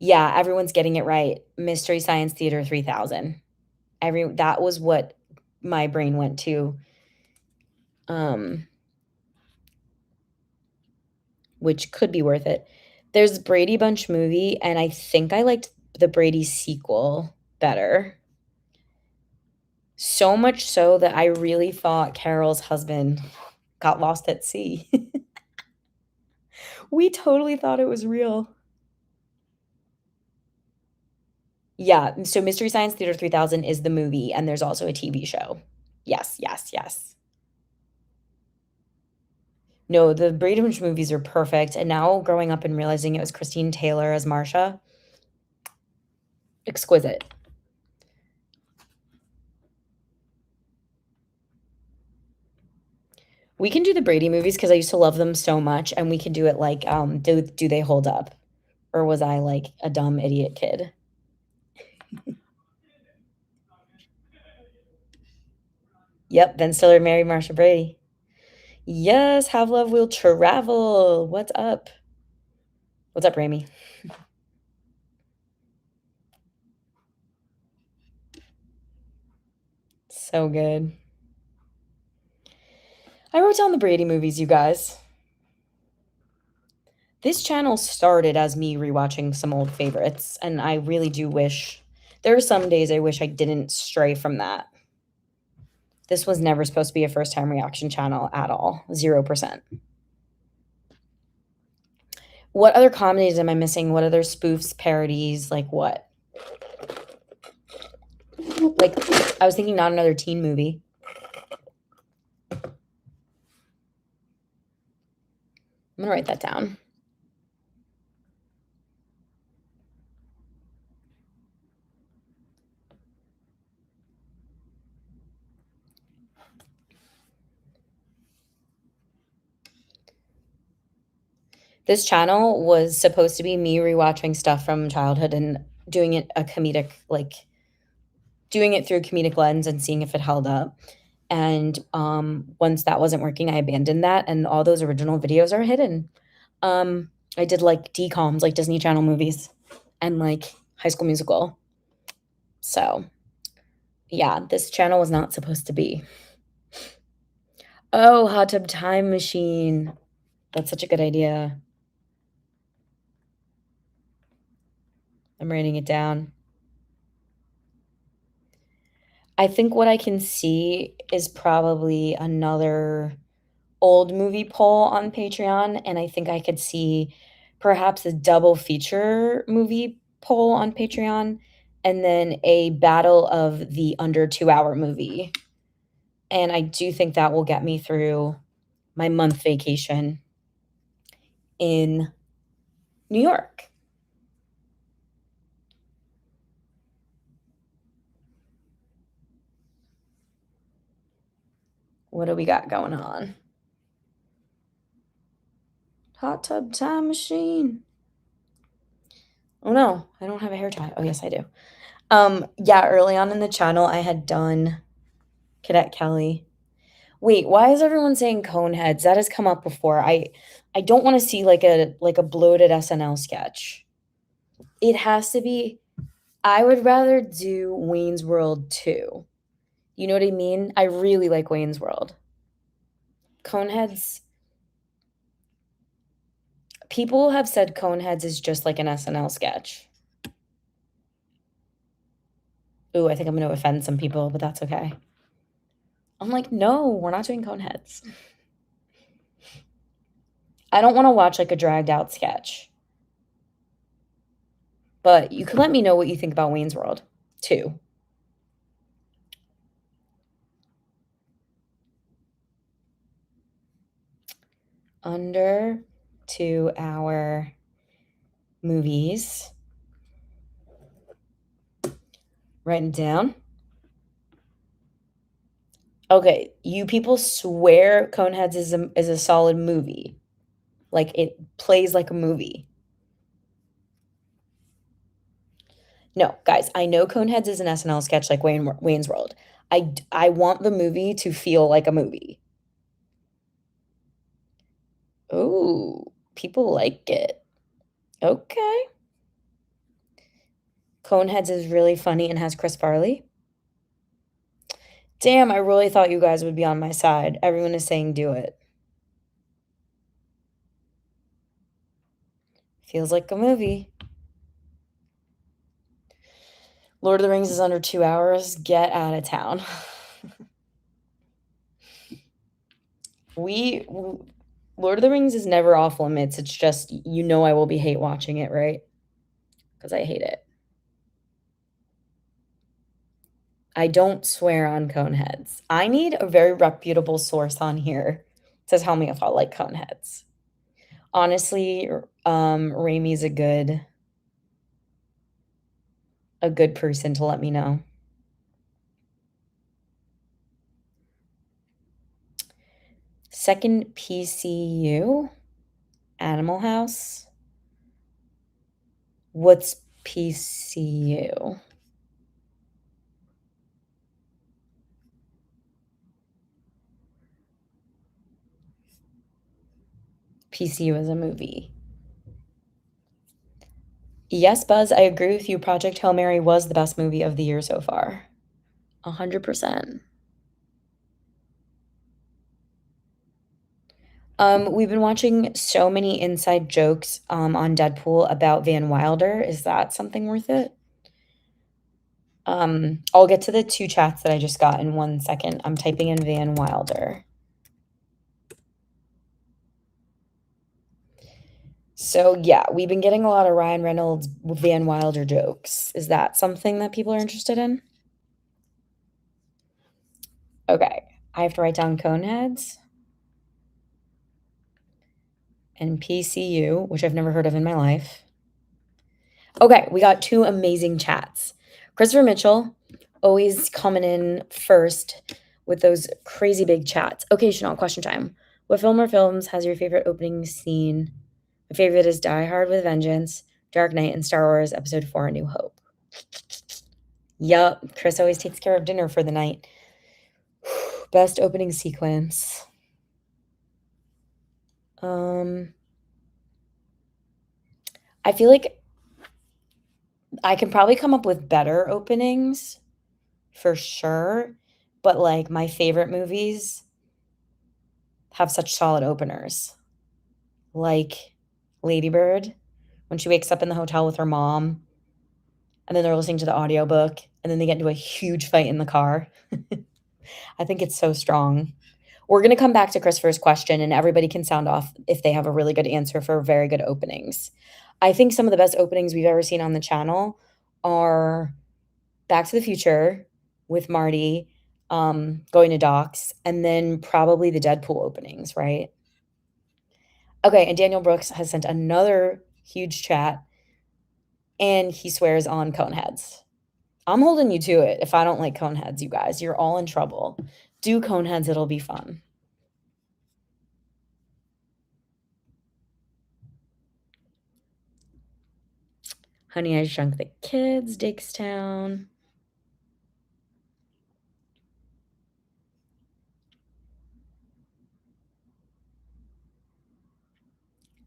Yeah, everyone's getting it right. Mystery Science Theater 3000. That was what my brain went to, which could be worth it. There's Brady Bunch movie, and I think I liked the Brady sequel better. So much so that I really thought Carol's husband got lost at sea. We totally thought it was real. Yeah, so Mystery Science Theater 3000 is the movie, and there's also a TV show. Yes, yes, yes. No, the Brady Bunch movies are perfect, and now growing up and realizing it was Christine Taylor as Marcia, exquisite. We can do the Brady movies because I used to love them so much, and we can do it like, do they hold up? Or was I like a dumb idiot kid? Yep, Ben Stiller married Marsha Brady. Yes, Have Love Will Travel. What's up? What's up, Rami? So good. I wrote down the Brady movies, you guys. This channel started as me rewatching some old favorites, and I really do wish there are some days I wish I didn't stray from that. This was never supposed to be a first time reaction channel at all. 0%. What other comedies am I missing? What other spoofs, parodies? Like what? Like, I was thinking not another teen movie. I'm gonna write that down. This channel was supposed to be me rewatching stuff from childhood and doing it a comedic, like, doing it through a comedic lens and seeing if it held up. And once that wasn't working, I abandoned that, and all those original videos are hidden. I did like DComs, like Disney Channel movies, and like High School Musical. So yeah, this channel was not supposed to be. Oh, Hot Tub Time Machine. That's such a good idea. I'm writing it down. I think what I can see is probably another old movie poll on Patreon, and I think I could see perhaps a double feature movie poll on Patreon, and then a battle of the under 2-hour movie. And I do think that will get me through my month vacation in New York. What do we got going on? Hot Tub Time Machine. Oh no, I don't have a hair tie. Oh yes, I do. Yeah, early on in the channel I had done Cadet Kelly. Wait, why is everyone saying Coneheads? That has come up before. I don't want to see like a bloated SNL sketch. It has to be. I would rather do Wayne's World 2. You know what I mean? I really like Wayne's World. Coneheads. People have said Coneheads is just like an SNL sketch. Ooh, I think I'm going to offend some people, but that's okay. I'm like, no, we're not doing Coneheads. I don't want to watch like a dragged out sketch. But you can let me know what you think about Wayne's World 2. Under 2-hour movies. Writing down. Okay, you people swear Coneheads is a solid movie. Like it plays like a movie. No, guys, I know Coneheads is an SNL sketch like Wayne's World. I want the movie to feel like a movie. Oh, people like it. Okay. Coneheads is really funny and has Chris Farley. Damn, I really thought you guys would be on my side. Everyone is saying do it. Feels like a movie. Lord of the Rings is under 2 hours. Get out of town. Lord of the Rings is never off limits. It's just, you know, I will be hate watching it, right? Because I hate it. I don't swear on Coneheads. I need a very reputable source on here to tell me if I like Coneheads. Honestly, Raimi's a good person to let me know. Second PCU, Animal House. What's PCU? PCU is a movie. Yes, Buzz, I agree with you. Project Hail Mary was the best movie of the year so far. 100%. We've been watching so many inside jokes on Deadpool about Van Wilder. Is that something worth it? I'll get to the 2 chats that I just got in 1 second. I'm typing in Van Wilder. So yeah, we've been getting a lot of Ryan Reynolds, Van Wilder jokes. Is that something that people are interested in? Okay, I have to write down Coneheads and PCU, which I've never heard of in my life. Okay, we got 2 amazing chats. Christopher Mitchell, always coming in first with those crazy big chats. Okay, Shanelle, question time. What film or films has your favorite opening scene? My favorite is Die Hard with Vengeance, Dark Knight, and Star Wars Episode 4: A New Hope. Yup, Chris always takes care of dinner for the night. Best opening sequence. I feel like I can probably come up with better openings for sure, but, like, my favorite movies have such solid openers, like Lady Bird, when she wakes up in the hotel with her mom, and then they're listening to the audiobook, and then they get into a huge fight in the car. I think it's so strong. We're gonna come back to Christopher's question, and everybody can sound off if they have a really good answer for very good openings. I think some of the best openings we've ever seen on the channel are Back to the Future with Marty, going to Doc's, and then probably the Deadpool openings, right? Okay, and Daniel Brooks has sent another huge chat, and he swears on Coneheads. I'm holding you to it if I don't like Coneheads, you guys. You're all in trouble. Do Coneheads, it'll be fun. Honey, I Shrunk the Kids, Dickstown.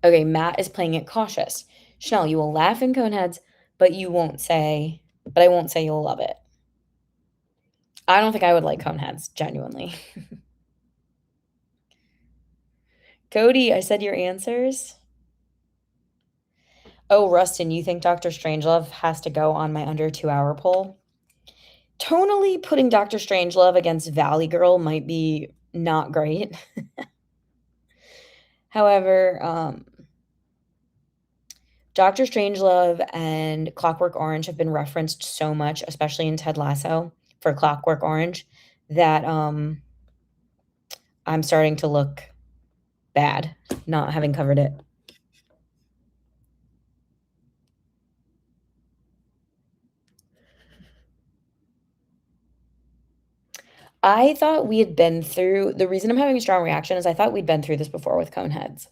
Okay, Matt is playing it cautious. Shanelle, you will laugh in Coneheads, but I won't say you'll love it. I don't think I would like Coneheads, genuinely. Cody, I said your answers. Oh, Rustin, you think Dr. Strangelove has to go on my under 2 hour poll? Tonally, putting Dr. Strangelove against Valley Girl might be not great. However, Dr. Strangelove and Clockwork Orange have been referenced so much, especially in Ted Lasso for Clockwork Orange, that I'm starting to look bad not having covered it. I thought we had been through the reason I'm having a strong reaction is I thought we'd been through this before with Coneheads.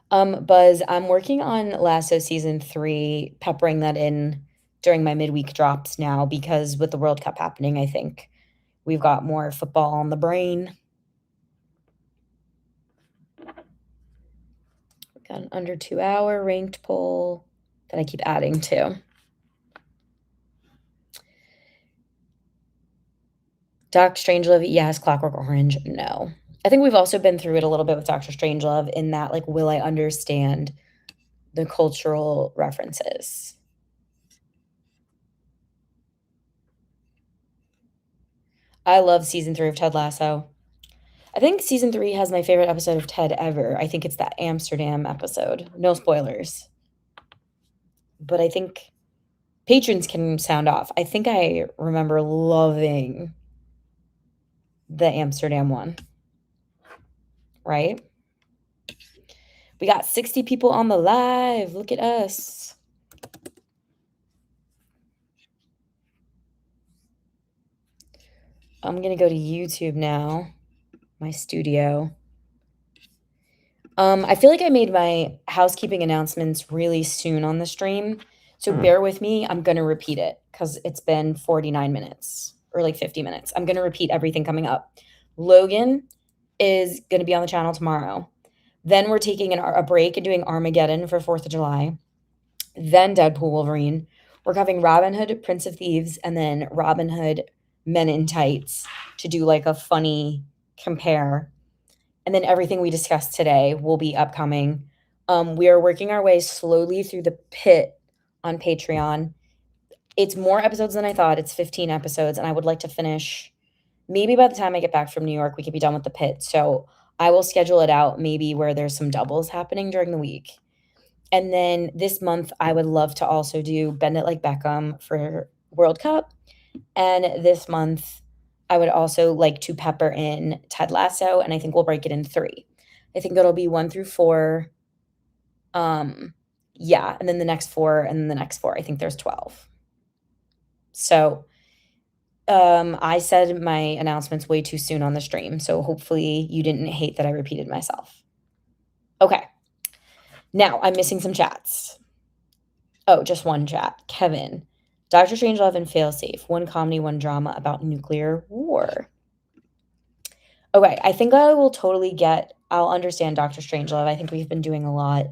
Buzz, I'm working on Lasso season 3, peppering that in during my midweek drops now because with the World Cup happening, I think we've got more football on the brain. Got an under 2 hour ranked poll that I keep adding to. Doc Strangelove, yes. Clockwork Orange, no. I think we've also been through it a little bit with Dr. Strangelove in that, like, will I understand the cultural references? I love season 3 of Ted Lasso. I think season 3 has my favorite episode of Ted ever. I think it's that Amsterdam episode. No spoilers. But I think patrons can sound off. I think I remember loving the Amsterdam one. Right? We got 60 people on the live. Look at us. I'm going to go to YouTube now, my studio. I feel like I made my housekeeping announcements really soon on the stream. So bear with me. I'm going to repeat it because it's been 49 minutes or like 50 minutes. I'm going to repeat everything coming up. Logan is going to be on the channel tomorrow. Then we're taking a break and doing Armageddon for 4th of July. Then Deadpool Wolverine. We're covering Robin Hood, Prince of Thieves, and then Robin Hood, Men in Tights to do like a funny compare. And then everything we discussed today will be upcoming. We are working our way slowly through the pit on Patreon. It's more episodes than I thought. It's 15 episodes, and I would like to finish. Maybe by the time I get back from New York, we could be done with the pit. So I will schedule it out maybe where there's some doubles happening during the week. And then this month, I would love to also do Bend It Like Beckham for World Cup. And this month, I would also like to pepper in Ted Lasso, and I think we'll break it in 3. I think it'll be 1 through 4. Yeah, and then the next 4, and then the next 4. I think there's 12. So, I said my announcements way too soon on the stream, so hopefully you didn't hate that I repeated myself. Okay. Now, I'm missing some chats. Oh, just one chat. Kevin. Doctor Strangelove and Failsafe. One comedy, one drama about nuclear war. Okay, I think I will totally I'll understand Doctor Strangelove. I think we've been doing a lot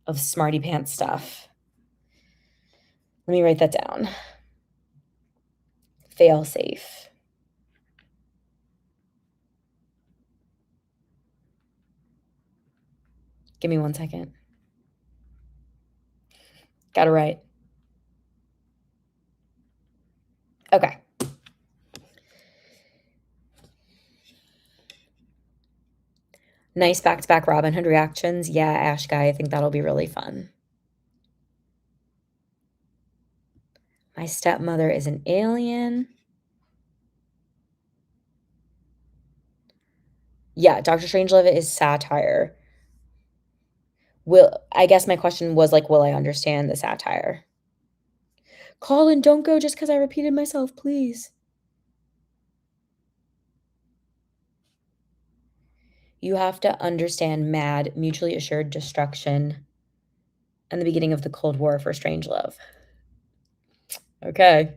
of smarty pants stuff. Let me write that down. Failsafe. Give me 1 second. Got it right. Okay. Nice back-to-back Robin Hood reactions. Yeah, Ash Guy, I think that'll be really fun. My stepmother is an alien. Yeah, Doctor Strangelove is satire. I guess my question was like, will I understand the satire? Colin, don't go just because I repeated myself, please. You have to understand mad, mutually assured destruction and the beginning of the Cold War for Strangelove. Okay.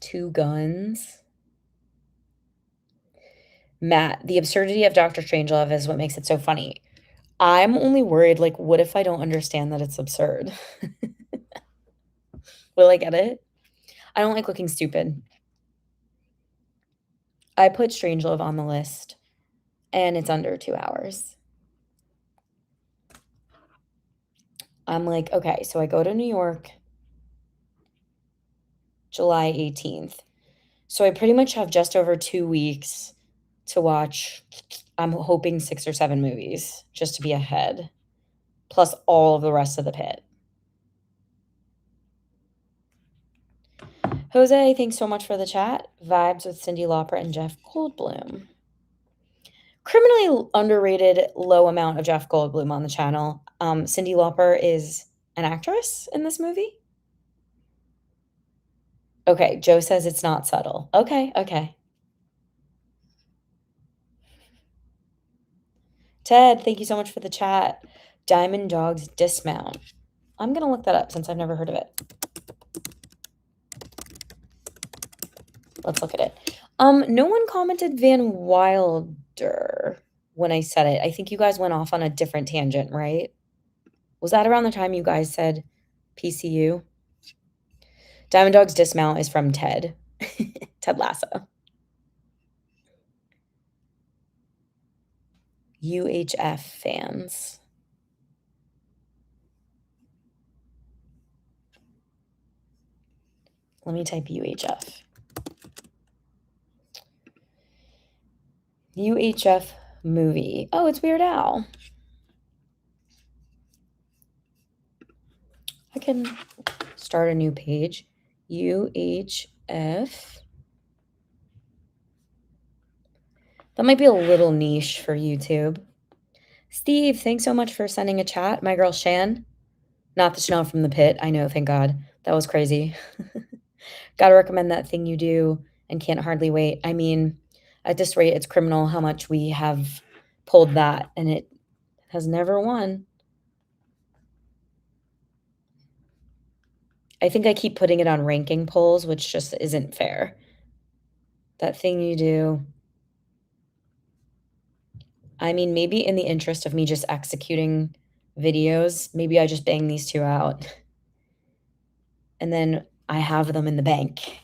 Two guns. Matt, the absurdity of Doctor Strangelove is what makes it so funny. I'm only worried, like, what if I don't understand that it's absurd? Will I get it? I don't like looking stupid. I put Strangelove on the list, and it's under 2 hours. I'm like, okay, so I go to New York July 18th. So I pretty much have just over 2 weeks to watch, I'm hoping 6 or 7 movies just to be ahead, plus all of the rest of the pit. Jose, thanks so much for the chat. Vibes with Cyndi Lauper and Jeff Goldblum. Criminally underrated low amount of Jeff Goldblum on the channel. Cyndi Lauper is an actress in this movie. Okay, Joe says it's not subtle. Okay, okay. Ted, thank you so much for the chat. Diamond Dogs Dismount. I'm going to look that up since I've never heard of it. Let's look at it. No one commented Van Wilder when I said it. I think you guys went off on a different tangent, right? Was that around the time you guys said PCU? Diamond Dogs Dismount is from Ted. Ted Lasso. UHF fans. Let me type UHF. UHF movie. Oh, it's Weird Al. I can start a new page. UHF. That might be a little niche for YouTube. Steve, thanks so much for sending a chat. My girl Shan. Not the Chanel from the pit. I know, thank God. That was crazy. Gotta recommend that thing you do and can't hardly wait. I mean, at this rate, it's criminal how much we have pulled that, and it has never won. I think I keep putting it on ranking polls, which just isn't fair. That thing you do. I mean, maybe in the interest of me just executing videos, maybe I just bang these two out. And then I have them in the bank.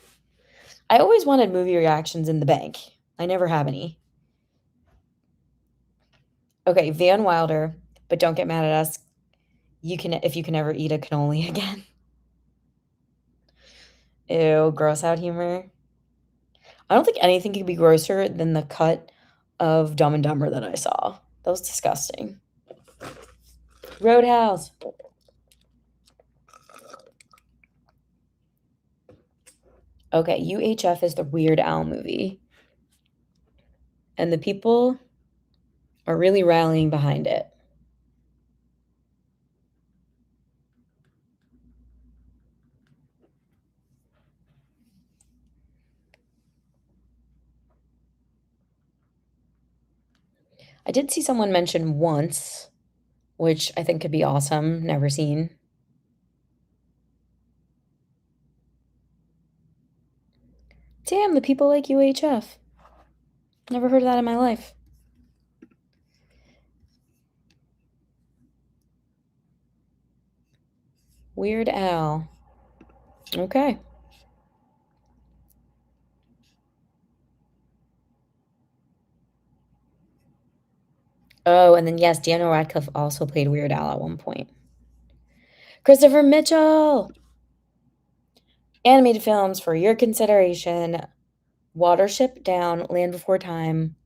I always wanted movie reactions in the bank. I never have any. Okay, Van Wilder, but don't get mad at us. If you can ever eat a cannoli again. Ew, gross out humor. I don't think anything could be grosser than the cut of Dumb and Dumber that I saw. That was disgusting. Roadhouse. Okay, UHF is the Weird Al movie. And the people are really rallying behind it. I did see someone mention Once, which I think could be awesome. Never seen. Damn, the people like UHF. Never heard of that in my life. Weird Al. Okay. Oh, and then yes, Daniel Radcliffe also played Weird Al at one point. Christopher Mitchell! Animated films for your consideration. Watership Down, Land Before Time,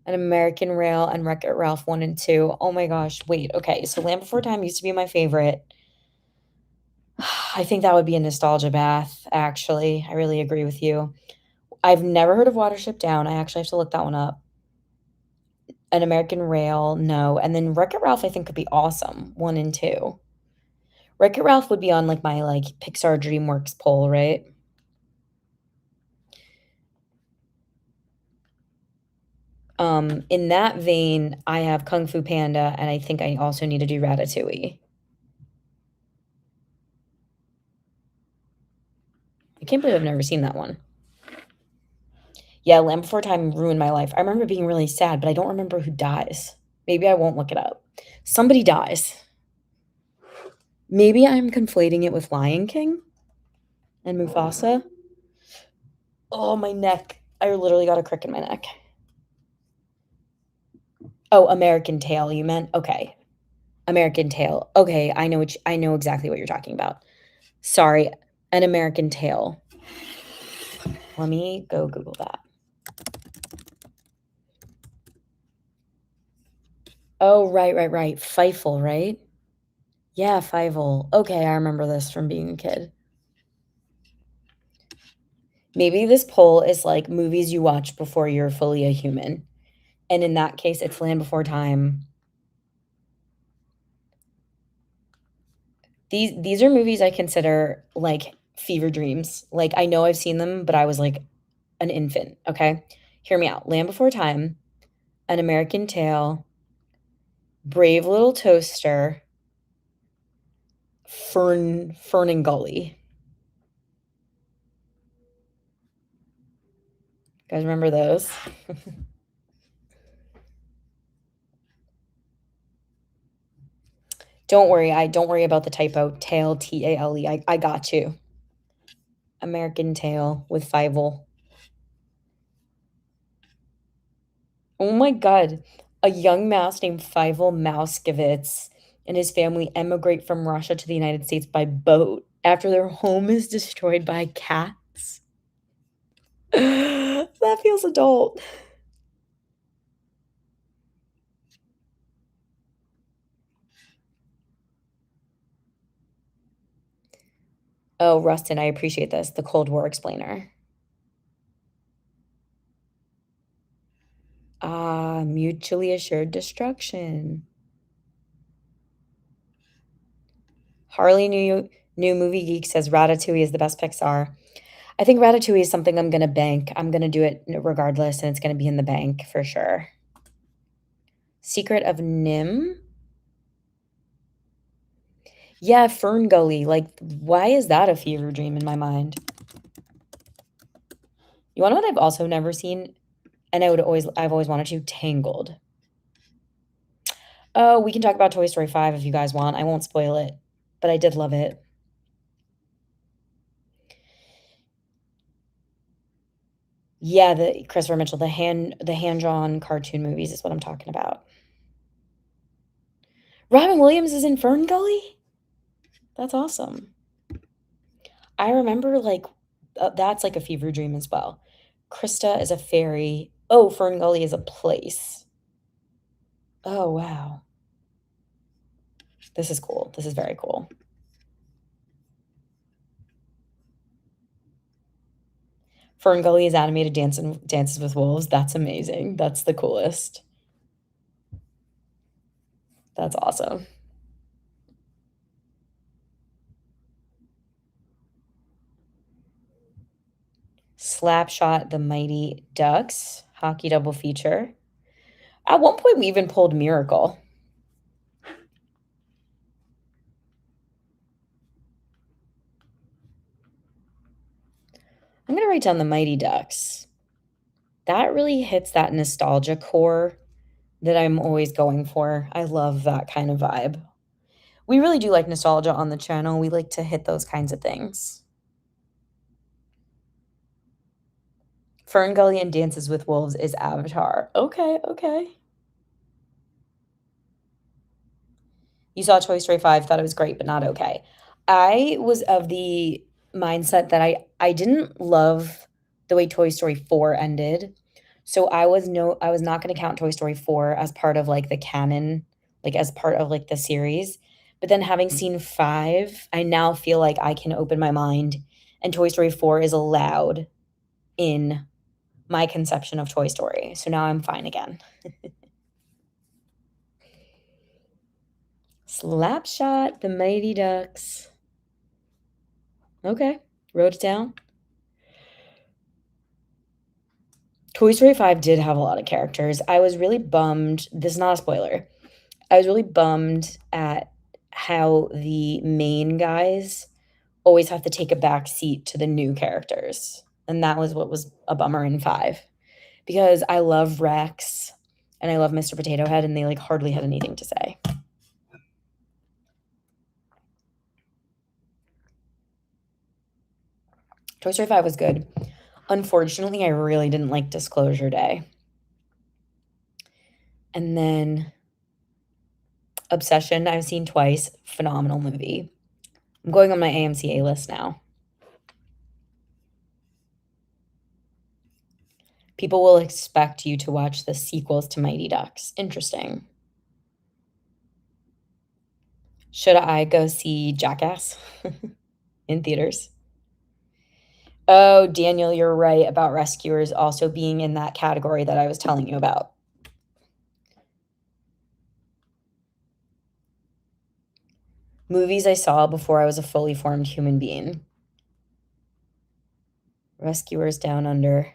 An American Rail, and Wreck-It Ralph 1 and 2. Oh my gosh, wait, okay, so Land Before Time used to be my favorite. I think that would be a nostalgia bath, actually. I really agree with you. I've never heard of Watership Down. I actually have to look that one up. An American Rail, no. And then Wreck-It Ralph, I think, could be awesome. 1 and 2. Wreck-It Ralph would be on like my like Pixar DreamWorks poll, right? In that vein, I have Kung Fu Panda, and I think I also need to do Ratatouille. I can't believe I've never seen that one. Yeah, Land Before Time ruined my life. I remember being really sad, but I don't remember who dies. Maybe I won't look it up. Somebody dies. Maybe I'm conflating it with Lion King and Mufasa. Oh, my neck. I literally got a crick in my neck. Oh, American Tail, you meant? Okay. American Tail. Okay, I know exactly what you're talking about. Sorry, An American Tail. Let me go Google that. Oh, right. Fievel, right? Yeah, Fievel. Okay, I remember this from being a kid. Maybe this poll is like movies you watch before you're fully a human. And in that case, it's Land Before Time. These are movies I consider like fever dreams. Like I know I've seen them, but I was like an infant, okay? Hear me out. Land Before Time, An American Tail, Brave Little Toaster, Fern and Gully. You guys remember those? Don't worry about the typo. Tail, T-A-L-E. I got you. American Tail with Fievel. Oh my God. A young mouse named Fievel Mouskevitz and his family emigrate from Russia to the United States by boat after their home is destroyed by cats. That feels adult. Oh, Rustin, I appreciate this. The Cold War explainer. Ah, mutually assured destruction. Harley New Movie Geek says Ratatouille is the best Pixar. I think Ratatouille is something I'm gonna bank. I'm gonna do it regardless, and it's gonna be in the bank for sure. Secret of Nim? Yeah, Fern Gully. Like, why is that a fever dream in my mind? You wanna know what I've also never seen? And I've always wanted to? Tangled. Oh, we can talk about Toy Story 5 if you guys want. I won't spoil it, but I did love it. Yeah, the Christopher Mitchell, the hand-drawn cartoon movies is what I'm talking about. Robin Williams is in Fern Gully? That's awesome. I remember, like, that's like a fever dream as well. Krista is a fairy. Oh, Fern Gully is a place. Oh, wow. This is cool. This is very cool. Fern Gully is animated Dances with Wolves. That's amazing. That's the coolest. That's awesome. Slapshot, The Mighty Ducks, hockey double feature. At one point, we even pulled Miracle. I'm gonna write down the Mighty Ducks. That really hits that nostalgia core that I'm always going for. I love that kind of vibe. We really do like nostalgia on the channel. We like to hit those kinds of things. Fern Gully and Dances with Wolves is Avatar. Okay, okay. You saw Toy Story 5, thought it was great, but not okay. I was of the mindset that I didn't love the way Toy Story 4 ended. So I was not going to count Toy Story 4 as part of like the canon, like as part of like the series. But then having seen 5, I now feel like I can open my mind and Toy Story 4 is allowed in my conception of Toy Story. So now I'm fine again. Slapshot, the Mighty Ducks. Okay, wrote it down. Toy Story 5 did have a lot of characters. I was really bummed. This is not a spoiler. I was really bummed at how the main guys always have to take a back seat to the new characters. And that was what was a bummer in 5. Because I love Rex and I love Mr. Potato Head, and they like hardly had anything to say. Toy Story 5 was good. Unfortunately, I really didn't like Disclosure Day. And then Obsession, I've seen twice. Phenomenal movie. I'm going on my AMC A list now. People will expect you to watch the sequels to Mighty Ducks. Interesting. Should I go see Jackass in theaters? Oh, Daniel, you're right about Rescuers also being in that category that I was telling you about. Movies I saw before I was a fully formed human being. Rescuers Down Under.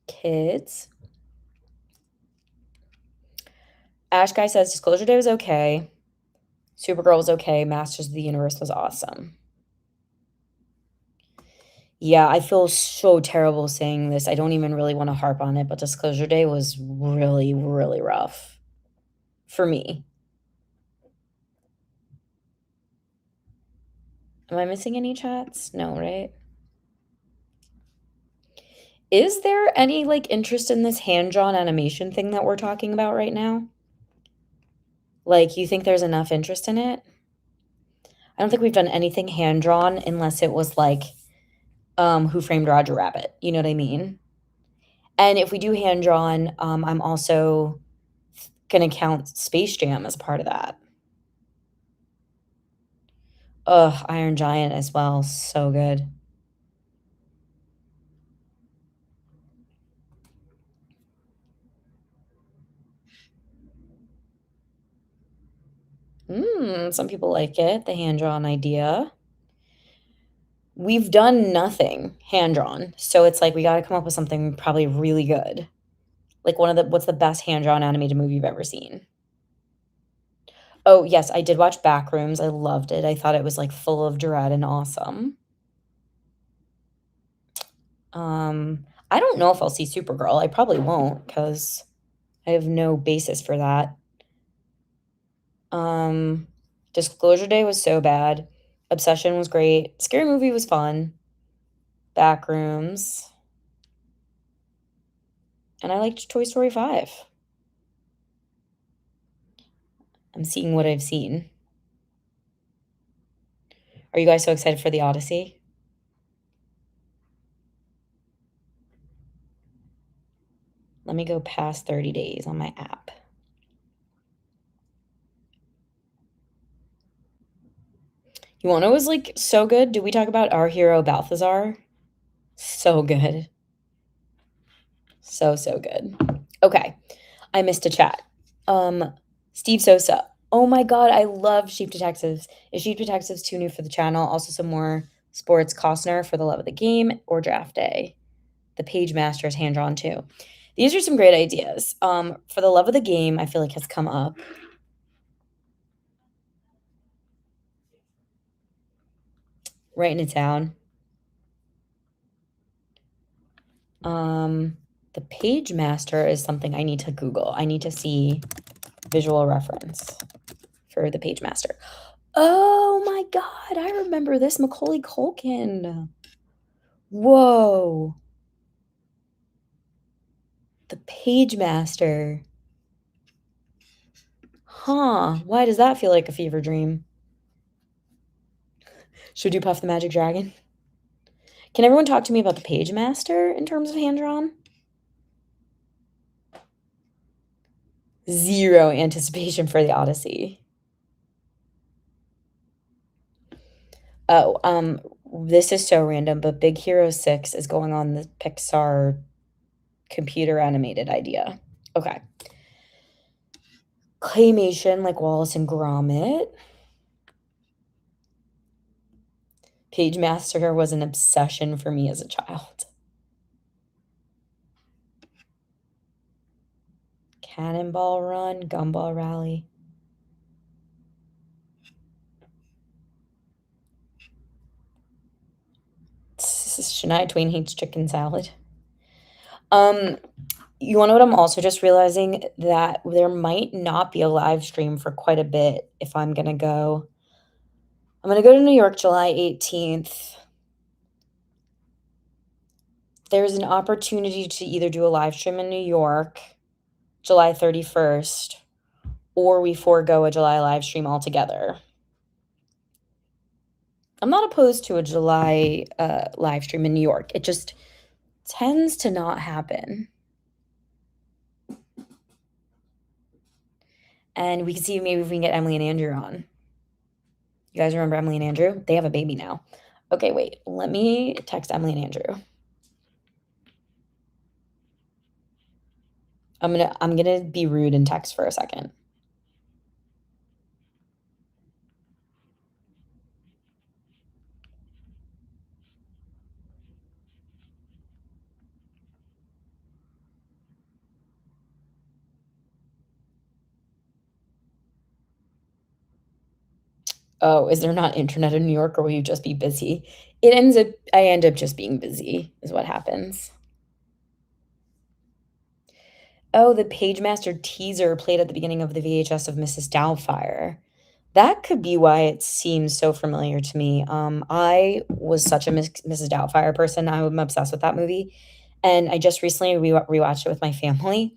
Kids. Ash Guy says Disclosure Day was okay. Supergirl was okay. Masters of the Universe was awesome. Yeah, I feel so terrible saying this. I don't even really want to harp on it, but Disclosure Day was really, really rough for me. Am I missing any chats? No, right? Is there any like interest in this hand-drawn animation thing that we're talking about right now? Like, you think there's enough interest in it? I don't think we've done anything hand-drawn unless it was like Who Framed Roger Rabbit. You know what I mean? And if we do hand-drawn, I'm also gonna count Space Jam as part of that. Ugh, Iron Giant as well. So good. Some people like it, the hand-drawn idea. We've done nothing hand-drawn, so it's like we gotta come up with something probably really good. Like what's the best hand-drawn animated movie you've ever seen? Oh, yes, I did watch Backrooms. I loved it. I thought it was like full of dread and awesome. I don't know if I'll see Supergirl. I probably won't because I have no basis for that. Disclosure Day was so bad. Obsession was great. Scary Movie was fun. Backrooms. And I liked Toy Story 5. I'm seeing what I've seen. Are you guys so excited for the Odyssey? Let me go past 30 days on my app. You want to know what was like so good? Did we talk about Our Hero Balthazar? So good. So, so good. Okay. I missed a chat. Steve Sosa. Oh my god, I love Sheep Detectives. Is Sheep Detectives too new for the channel? Also some more sports Costner for the love of the game or draft day. The Page Master is hand-drawn too. These are some great ideas. For the love of the game, I feel like has come up. Writing it down. The Page Master is something I need to Google. I need to see visual reference for the Page Master. Oh my God, I remember this. Macaulay Culkin. Whoa. The Page Master. Huh. Why does that feel like a fever dream? Should we do Puff the Magic Dragon? Can everyone talk to me about the Page Master in terms of hand-drawn? Zero anticipation for the Odyssey. Oh, this is so random, but Big Hero 6 is going on the Pixar computer animated idea. Okay. Claymation like Wallace and Gromit. Page Master was an obsession for me as a child. Cannonball Run, Gumball Rally. Shania Twain hates chicken salad. You wanna know what I'm also just realizing? That there might not be a live stream for quite a bit if I'm gonna go. I'm gonna go to New York July 18th. There's an opportunity to either do a live stream in New York July 31st, or we forego a July live stream altogether. I'm not opposed to a July live stream in New York. It just tends to not happen. And we can see maybe if we can get Emily and Andrew on. You guys remember Emily and Andrew? They have a baby now. Okay, wait. Let me text Emily and Andrew. I'm gonna be rude and text for a second. Oh, is there not internet in New York, or will you just be busy? I end up just being busy is what happens. Oh, the Pagemaster teaser played at the beginning of the VHS of Mrs. Doubtfire. That could be why it seems so familiar to me. I was such a Mrs. Doubtfire person. I'm obsessed with that movie, and I just recently rewatched it with my family.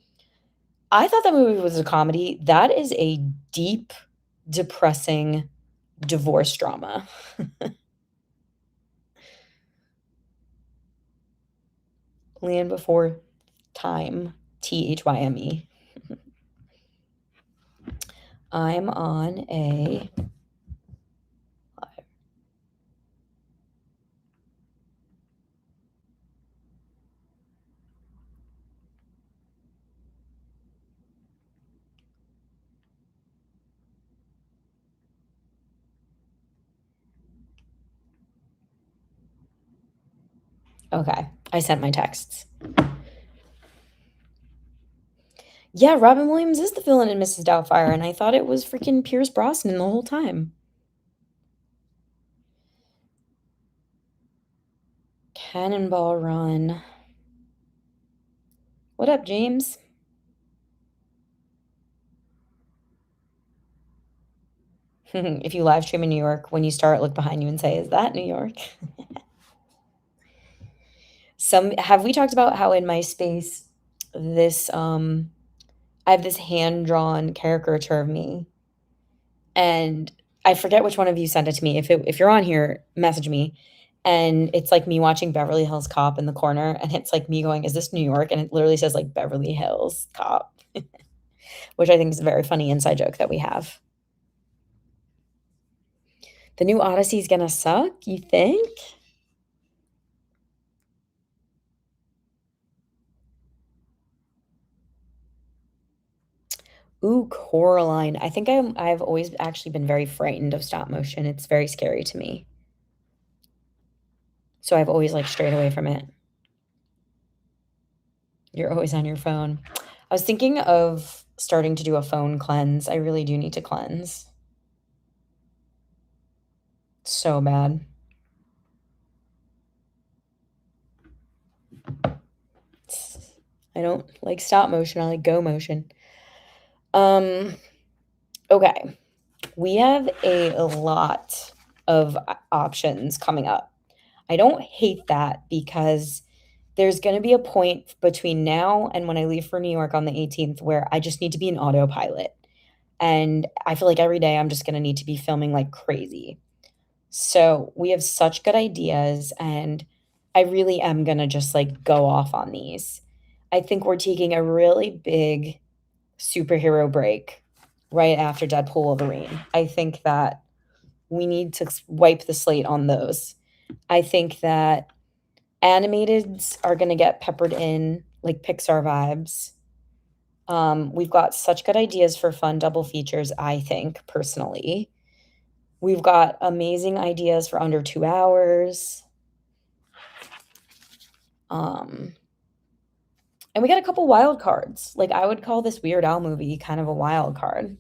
I thought that movie was a comedy. That is a deep, depressing divorce drama. Land Before Time, Thyme. I'm on a okay. I sent my texts. Yeah, Robin Williams is the villain in Mrs. Doubtfire, and I thought it was freaking Pierce Brosnan the whole time. Cannonball Run. What up, James? If you live stream in New York, when you start, look behind you and say, "Is that New York?" Have we talked about how in my space this I have this hand-drawn caricature of me, and I forget which one of you sent it to me. If you're on here, message me. And it's like me watching Beverly Hills Cop in the corner, and it's like me going, "Is this New York?" And it literally says like Beverly Hills Cop, which I think is a very funny inside joke that we have. The new Odyssey's gonna suck, you think? Ooh, Coraline. I think I've always actually been very frightened of stop motion. It's very scary to me. So I've always like strayed away from it. You're always on your phone. I was thinking of starting to do a phone cleanse. I really do need to cleanse. So bad. I don't like stop motion, I like go motion. Um, okay. We have a lot of options coming up. I don't hate that because there's going to be a point between now and when I leave for New York on the 18th where I just need to be an autopilot. And I feel like every day I'm just going to need to be filming like crazy. So we have such good ideas, and I really am going to just like go off on these. I think we're taking a really big superhero break right after Deadpool Wolverine. I think that we need to wipe the slate on those. I think that animateds are going to get peppered in like Pixar vibes. We've got such good ideas for fun double features, I think, personally. We've got amazing ideas for under 2 hours. Um, and we got a couple wild cards. Like, I would call this Weird Al movie kind of a wild card.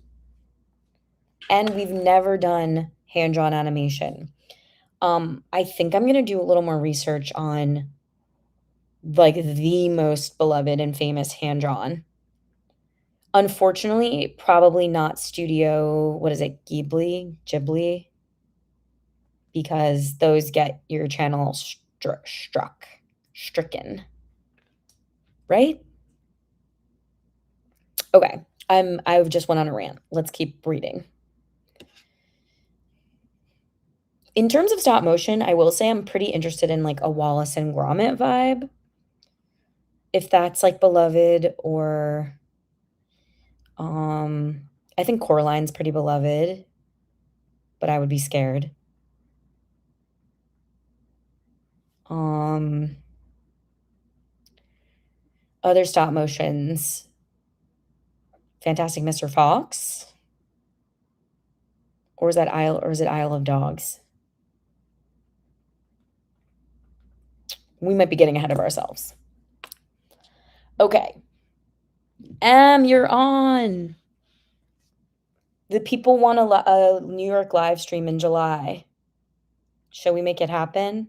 And we've never done hand drawn animation. I think I'm gonna do a little more research on like the most beloved and famous hand drawn. Unfortunately, probably not Studio, what is it, Ghibli, because those get your channel stricken, right? Okay, I've just went on a rant. Let's keep reading. In terms of stop motion, I will say I'm pretty interested in like a Wallace and Gromit vibe. If that's like beloved, or I think Coraline's pretty beloved, but I would be scared. Um Other stop motions, Fantastic Mr. Fox, or is it Isle of Dogs? We might be getting ahead of ourselves. Okay. You're on. The people want a New York live stream in July. Shall we make it happen?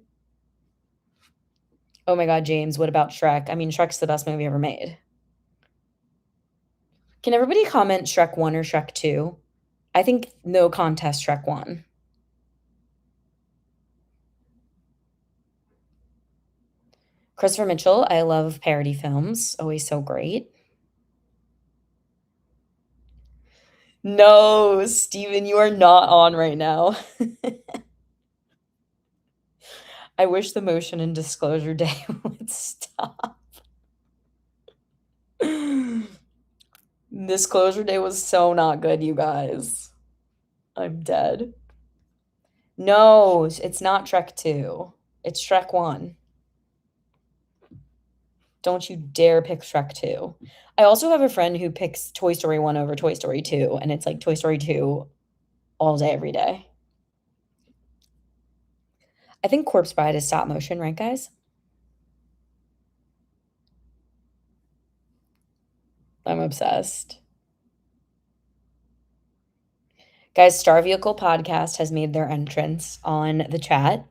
Oh my God, James, what about Shrek? I mean, Shrek's the best movie ever made. Can everybody comment Shrek 1 or Shrek 2? I think no contest Shrek 1. Christopher Mitchell, I love parody films. Always so great. No, Steven, you are not on right now. I wish the motion in Disclosure Day would stop. Disclosure Day was so not good, you guys. I'm dead. No, it's not Shrek 2. It's Shrek 1. Don't you dare pick Shrek 2. I also have a friend who picks Toy Story 1 over Toy Story 2, and it's like Toy Story 2 all day, every day. I think Corpse Bride is stop motion, right, guys? I'm obsessed. Guys, Star Vehicle Podcast has made their entrance on the chat.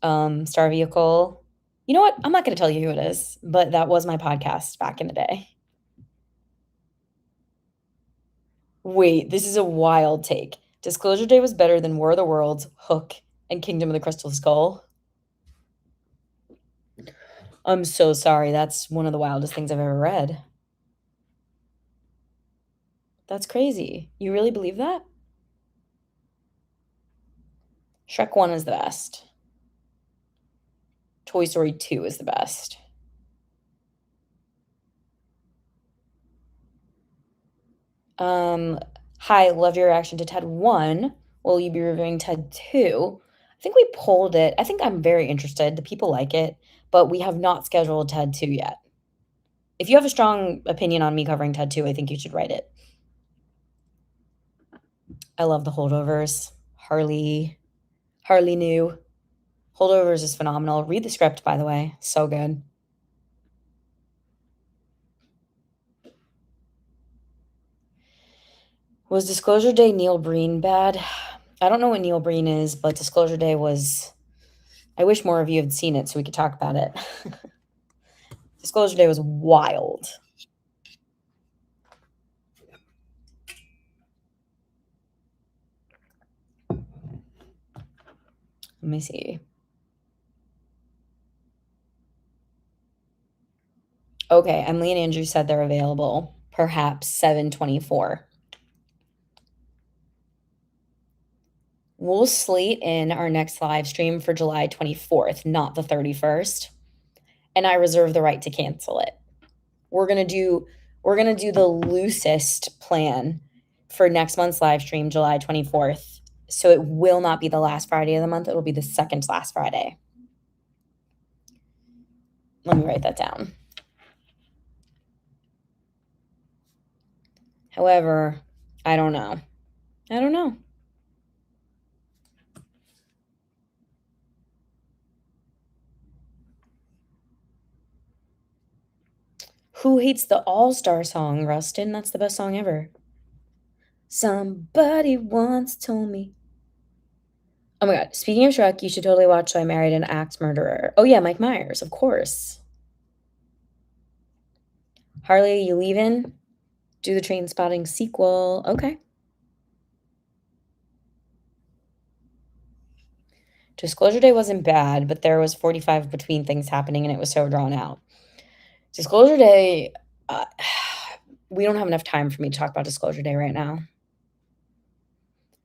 Star Vehicle, you know what? I'm not going to tell you who it is, but that was my podcast back in the day. Wait, this is a wild take. Disclosure Day was better than War of the Worlds, Hook, and Kingdom of the Crystal Skull. I'm so sorry. That's one of the wildest things I've ever read. That's crazy. You really believe that? Shrek 1 is the best. Toy Story 2 is the best. Hi, love your reaction to TED 1. Will you be reviewing TED 2? I think we pulled it. I think I'm very interested. The people like it, but we have not scheduled TED 2 yet. If you have a strong opinion on me covering TED 2, I think you should write it. I love the holdovers. Harley knew. Holdovers is phenomenal. Read the script, by the way. So good. Was Disclosure Day Neil Breen bad? I don't know what Neil Breen is, but Disclosure Day was. I wish more of you had seen it so we could talk about it. Disclosure Day was wild. Let me see. Okay, Emily and Andrew said they're available. Perhaps 7:24. We'll slate in our next live stream for July 24th, not the 31st. And I reserve the right to cancel it. We're gonna do the loosest plan for next month's live stream, July 24th. So it will not be the last Friday of the month. It'll be the second to last Friday. Let me write that down. However, I don't know. Who hates the All-Star song, Rustin? That's the best song ever. Somebody once told me. Oh my god, speaking of Shrek, you should totally watch So I Married an Axe Murderer. Oh yeah, Mike Myers, of course. Harley, you leaving? Do the Train Spotting sequel. Okay. Disclosure Day wasn't bad, but there was 45 between things happening and it was so drawn out. Disclosure Day, uh, we don't have enough time for me to talk about Disclosure Day right now.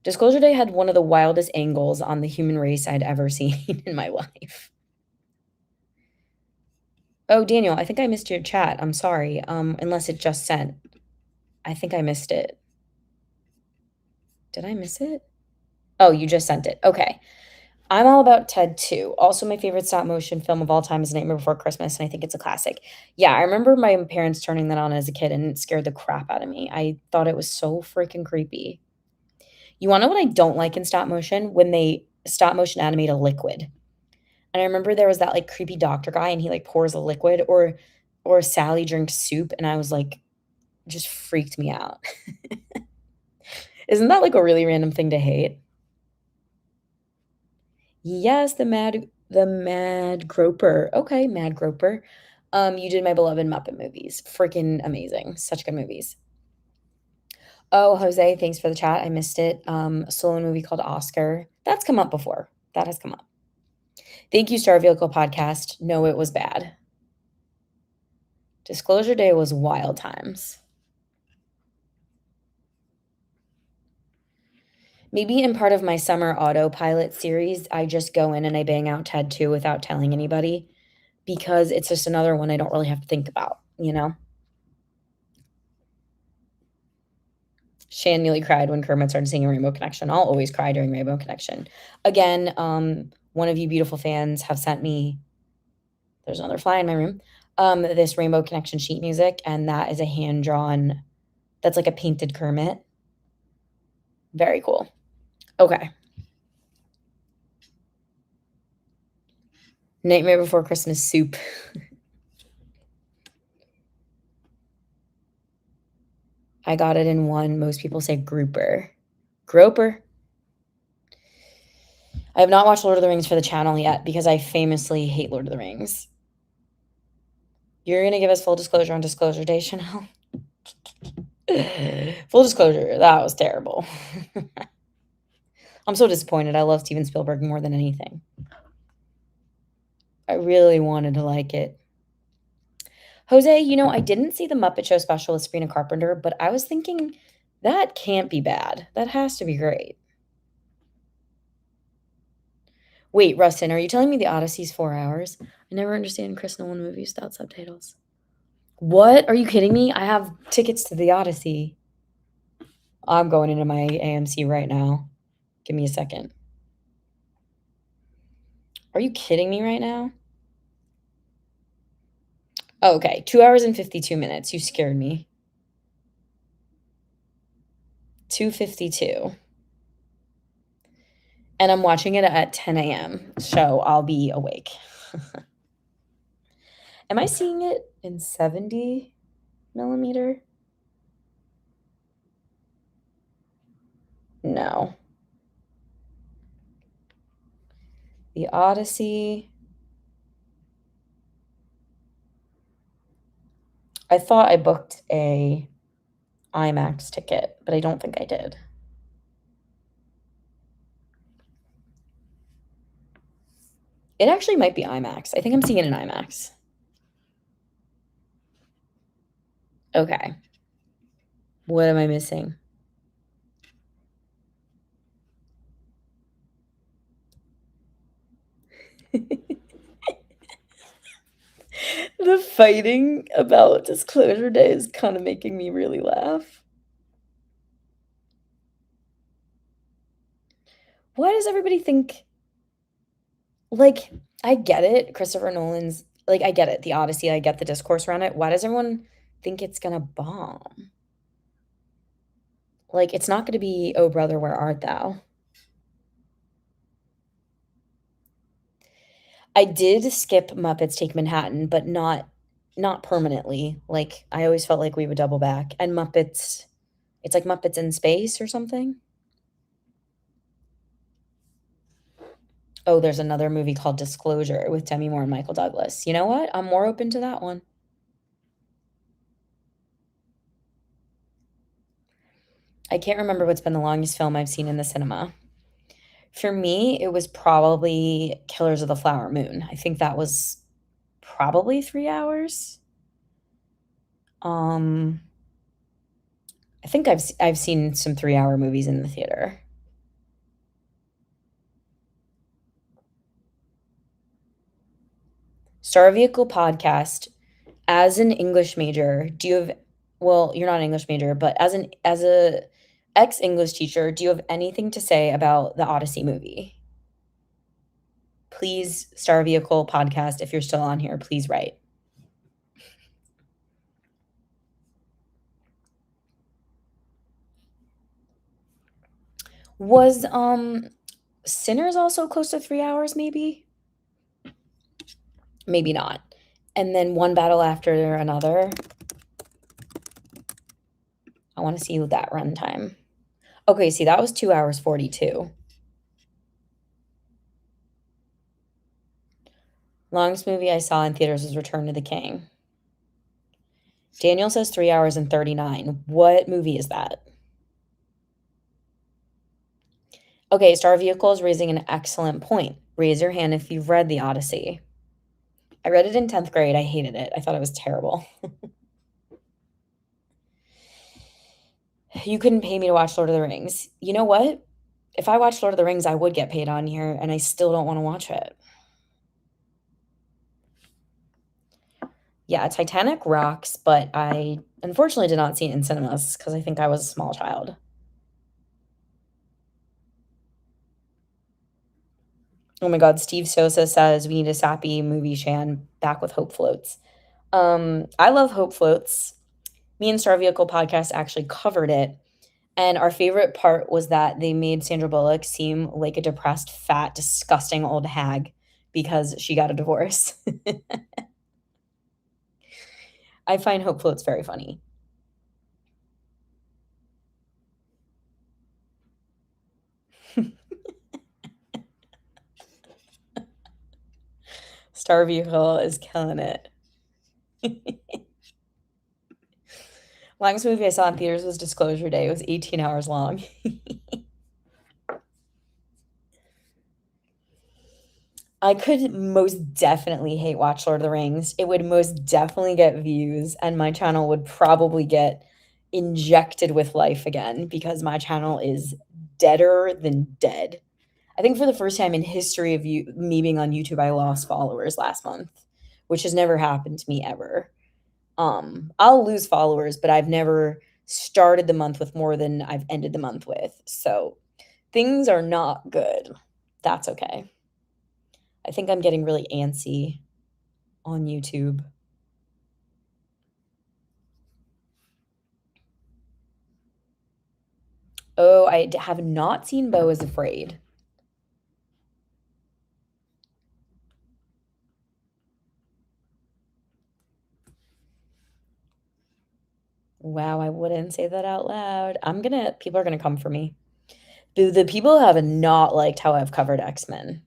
Disclosure Day had one of the wildest angles on the human race I'd ever seen in my life. Oh, Daniel, I think I missed your chat. I'm sorry. Unless it just sent. I think I missed it. Did I miss it? Oh, you just sent it. Okay. I'm all about Ted 2. Also, my favorite stop motion film of all time is Nightmare Before Christmas, and I think it's a classic. Yeah, I remember my parents turning that on as a kid, and it scared the crap out of me. I thought it was so freaking creepy. You wanna know what I don't like in stop motion? When they stop motion animate a liquid. And I remember there was that, like, creepy doctor guy, and he, like, pours a liquid, or Sally drinks soup, and I was like just freaked me out. Isn't that, like, a really random thing to hate? Yes, the Mad Groper. Okay, Mad Groper. You did my beloved Muppet movies. Freaking amazing. Such good movies. Oh, Jose, thanks for the chat. I missed it. A solo movie called Oscar. That's come up before. That has come up. Thank you, Star Vehicle Podcast. No, it was bad. Disclosure Day was wild times. Maybe in part of my summer autopilot series, I just go in and I bang out Ted 2 without telling anybody because it's just another one I don't really have to think about, you know? Shan nearly cried when Kermit started singing Rainbow Connection. I'll always cry during Rainbow Connection. Again, one of you beautiful fans have sent me, there's another fly in my room, this Rainbow Connection sheet music, and that is a hand-drawn, that's like a painted Kermit. Very cool. Okay. Nightmare Before Christmas soup. I got it in one. Most people say grouper. Groper. I have not watched Lord of the Rings for the channel yet because I famously hate Lord of the Rings. You're going to give us full disclosure on Disclosure Day, Shanelle? Full disclosure, that was terrible. I'm so disappointed. I love Steven Spielberg more than anything. I really wanted to like it. Jose, you know, I didn't see the Muppet Show special with Sabrina Carpenter, but I was thinking that can't be bad. That has to be great. Wait, Rustin, are you telling me The Odyssey's 4 hours? I never understand Chris Nolan movies without subtitles. What? Are you kidding me? I have tickets to The Odyssey. I'm going into my AMC right now. Give me a second. Are you kidding me right now? Oh, okay, 2 hours and 52 minutes. You scared me. 2:52. And I'm watching it at 10 a.m., so I'll be awake. Am I seeing it in 70 millimeter? No. The Odyssey. I thought I booked a IMAX ticket, but I don't think I did. It actually might be IMAX. I think I'm seeing it in IMAX. Okay. What am I missing? The fighting about Disclosure Day is kind of making me really laugh. Why does everybody think, like, I get it, Christopher Nolan's, like, I get it, the Odyssey, I get the discourse around it. Why does everyone think it's gonna bomb? Like, it's not gonna be "Oh Brother, Where Art Thou?" I did skip Muppets Take Manhattan, but not permanently. Like, I always felt like we would double back. And Muppets, it's like Muppets in Space or something? Oh, there's another movie called Disclosure with Demi Moore and Michael Douglas. You know what? I'm more open to that one. I can't remember what's been the longest film I've seen in the cinema. For me, it was probably Killers of the Flower Moon. I think that was probably 3 hours. Um, I think I've seen some 3-hour movies in the theater. Star Vehicle Podcast, as an English major, do you have, well, you're not an English major, but as a ex-English teacher, do you have anything to say about the Odyssey movie? Please, Star Vehicle Podcast, if you're still on here, please write. Was Sinners also close to 3 hours maybe? Maybe not. And then one battle after another. I want to see that runtime. Okay, see, that was 2 hours 42. Longest movie I saw in theaters was Return to the King. Daniel says 3 hours and 39. What movie is that? Okay, Star Vehicle is raising an excellent point. Raise your hand if you've read The Odyssey. I read it in 10th grade. I hated it. I thought it was terrible. You couldn't pay me to watch Lord of the Rings. You know what? If I watched Lord of the Rings, I would get paid on here, and I still don't want to watch it. Yeah, Titanic rocks, but I unfortunately did not see it in cinemas because I think I was a small child. Oh my God, Steve Sosa says we need a sappy movie Shan back with Hope Floats. I love Hope Floats. Me and Star Vehicle Podcast actually covered it. And our favorite part was that they made Sandra Bullock seem like a depressed, fat, disgusting old hag because she got a divorce. I find Hope Floats very funny. Star Vehicle is killing it. Longest movie I saw in theaters was Disclosure Day. It was 18 hours long. I could most definitely hate watch Lord of the Rings. It would most definitely get views, and my channel would probably get injected with life again because my channel is deader than dead. I think for the first time in history of me being on YouTube, I lost followers last month, which has never happened to me ever. I'll lose followers, but I've never started the month with more than I've ended the month with. So things are not good. That's okay. I think I'm getting really antsy on YouTube. Oh, have not seen Beau is Afraid. Wow, I wouldn't say that out loud. People are gonna come for me. The people have not liked how I've covered X-Men.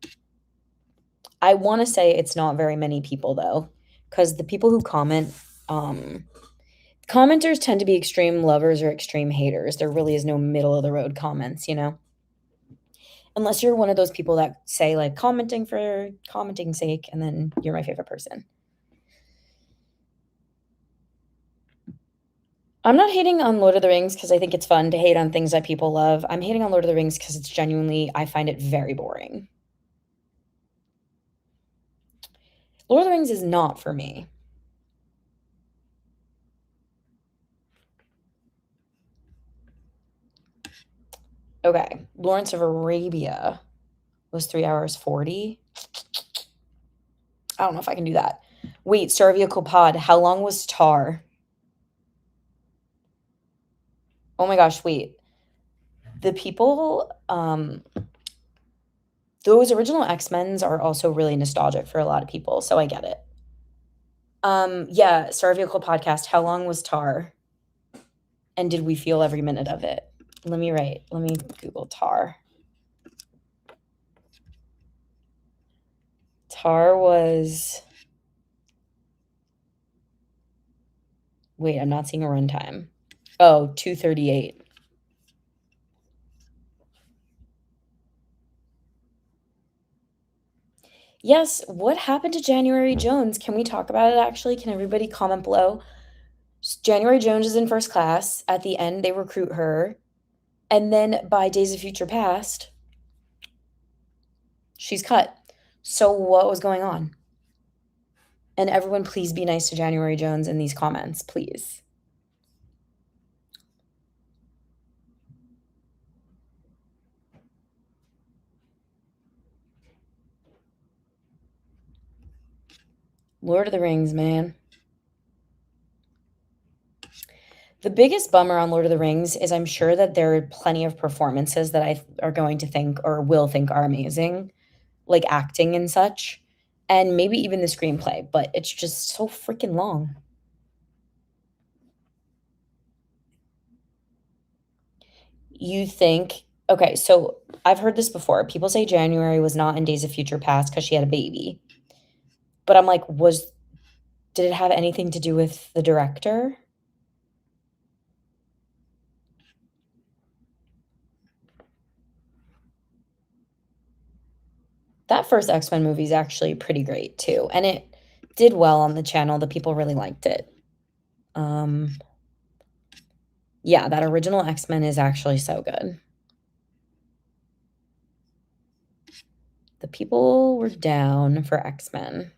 I want to say it's not very many people though, because the people who comment, um, commenters tend to be extreme lovers or extreme haters. There really is no middle of the road comments, you know? Unless you're one of those people that say like commenting for commenting's sake, and then you're my favorite person. I'm not hating on Lord of the Rings because I think it's fun to hate on things that people love. I'm hating on Lord of the Rings because it's genuinely, I find it very boring. Lord of the Rings is not for me. Okay, Lawrence of Arabia was 3 hours 40. I don't know if I can do that. Wait, Star Vehicle Pod, how long was Tar? Oh my gosh, wait. The people, those original X-Men's are also really nostalgic for a lot of people, so I get it. Yeah, Star Vehicle Podcast, how long was Tar? And did we feel every minute of it? Let me Google Tar. Tar was, wait, I'm not seeing a runtime. Oh, 238. Yes, what happened to January Jones? Can we talk about it actually? Can everybody comment below? January Jones is in first class. At the end, they recruit her. And then by Days of Future Past, she's cut. So what was going on? And everyone, please be nice to January Jones in these comments, please. Lord of the Rings, man. The biggest bummer on Lord of the Rings is I'm sure that there are plenty of performances that I are going to think or will think are amazing, like acting and such, and maybe even the screenplay, but it's just so freaking long. You think, okay, so I've heard this before. People say January was not in Days of Future Past because she had a baby. But I'm like, did it have anything to do with the director? That first X-Men movie is actually pretty great too, and it did well on the channel. The people really liked it. Yeah, that original X-Men is actually so good. The people were down for X-Men.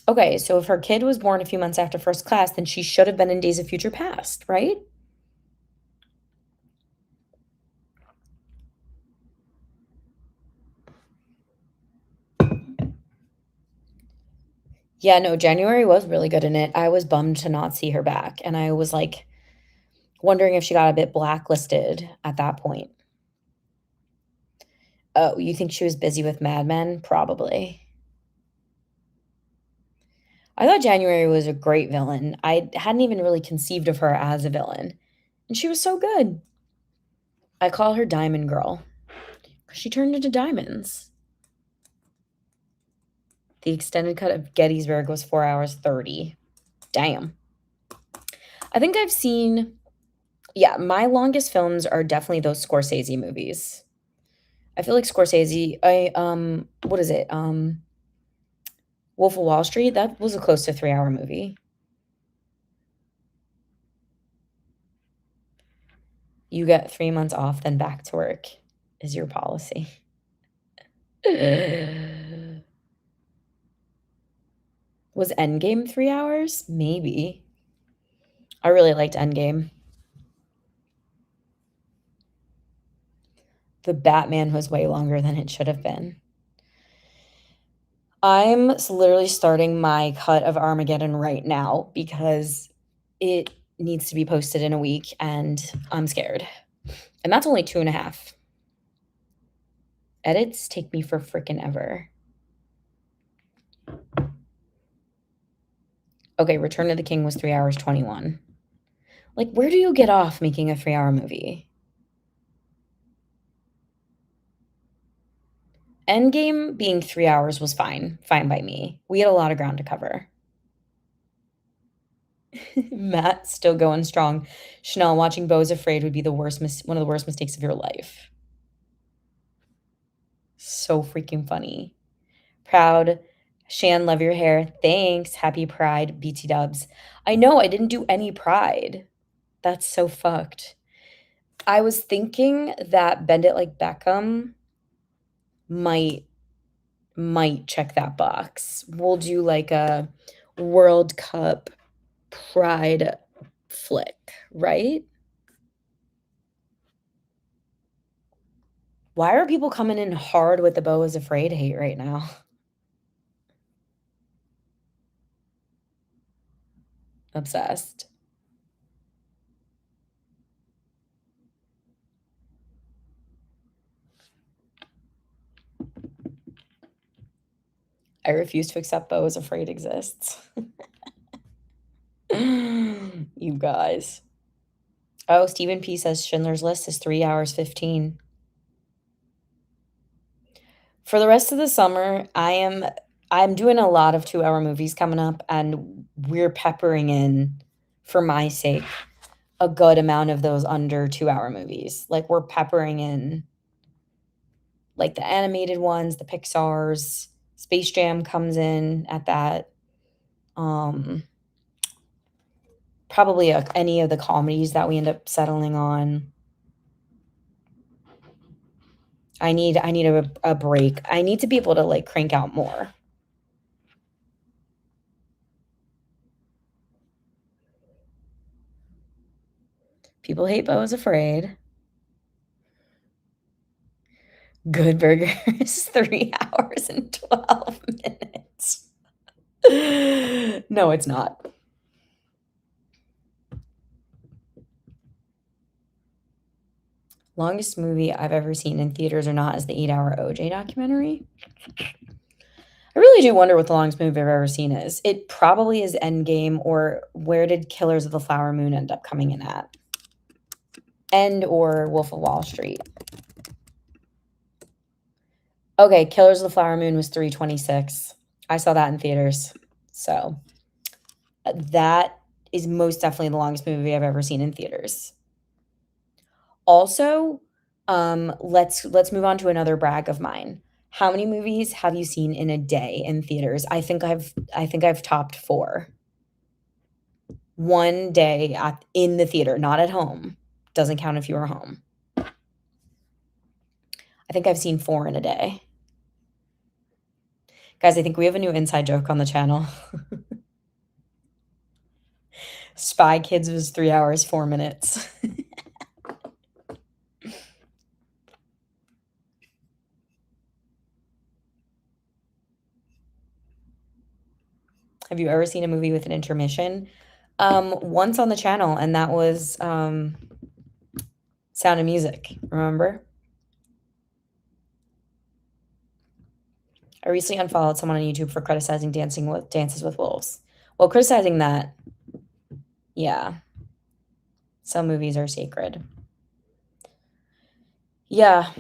Okay, so if her kid was born a few months after first class, then she should have been in Days of Future Past, right? Yeah, no, January was really good in it. I was bummed to not see her back, and I was, like, wondering if she got a bit blacklisted at that point. Oh, you think she was busy with Mad Men? Probably. I thought January was a great villain. I hadn't even really conceived of her as a villain, and she was so good. I call her Diamond Girl 'cause she turned into diamonds. The extended cut of Gettysburg was 4 hours 30. Damn. I think I've seen, yeah, my longest films are definitely those Scorsese movies. I feel like Scorsese, what is it? Wolf of Wall Street, that was a close to 3-hour movie. You get 3 months off, then back to work is your policy. Was Endgame 3 hours? Maybe. I really liked Endgame. The Batman was way longer than it should have been. I'm literally starting my cut of Armageddon right now because it needs to be posted in a week and I'm scared. And that's only 2.5. Edits take me for freaking ever. Okay, Return of the King was 3 hours 21. Like, where do you get off making a 3-hour movie? Endgame being 3 hours was fine. Fine by me. We had a lot of ground to cover. Matt still going strong. Chanel, watching Beau is Afraid would be one of the worst mistakes of your life. So freaking funny. Proud. Shan, love your hair. Thanks. Happy Pride. BT dubs. I know, I didn't do any Pride. That's so fucked. I was thinking that Bend It Like Beckham might check that box. We'll do like a World Cup Pride flick, right? Why are people coming in hard with the Beau is Afraid hate right now? Obsessed. I refuse to accept Beau is Afraid exists. You guys. Oh, Stephen P says Schindler's List is 3 hours 15. For the rest of the summer, I'm doing a lot of 2-hour movies coming up, and we're peppering in, for my sake, a good amount of those under 2-hour movies. Like, we're peppering in, like, the animated ones, the Pixars. Space Jam comes in at that. Probably any of the comedies that we end up settling on. I need a break. I need to be able to, like, crank out more. People hate Beau is Afraid. Good Burger is 3 hours and 12 minutes. No, it's not. Longest movie I've ever seen in theaters or not is the 8-hour OJ documentary. I really do wonder what the longest movie I've ever seen is. It probably is Endgame, or where did Killers of the Flower Moon end up coming in at? Or Wolf of Wall Street. Okay, Killers of the Flower Moon was 326. I saw that in theaters. So that is most definitely the longest movie I've ever seen in theaters. Also, let's move on to another brag of mine. How many movies have you seen in a day in theaters? I think I've topped 4. One day in the theater, not at home. Doesn't count if you were home. I think I've seen 4 in a day. Guys, I think we have a new inside joke on the channel. Spy Kids was 3 hours, 4 minutes. Have you ever seen a movie with an intermission? Once on the channel, and that was Sound of Music, remember? I recently unfollowed someone on YouTube for criticizing Dances with Wolves. Well, criticizing that, yeah. Some movies are sacred. Yeah,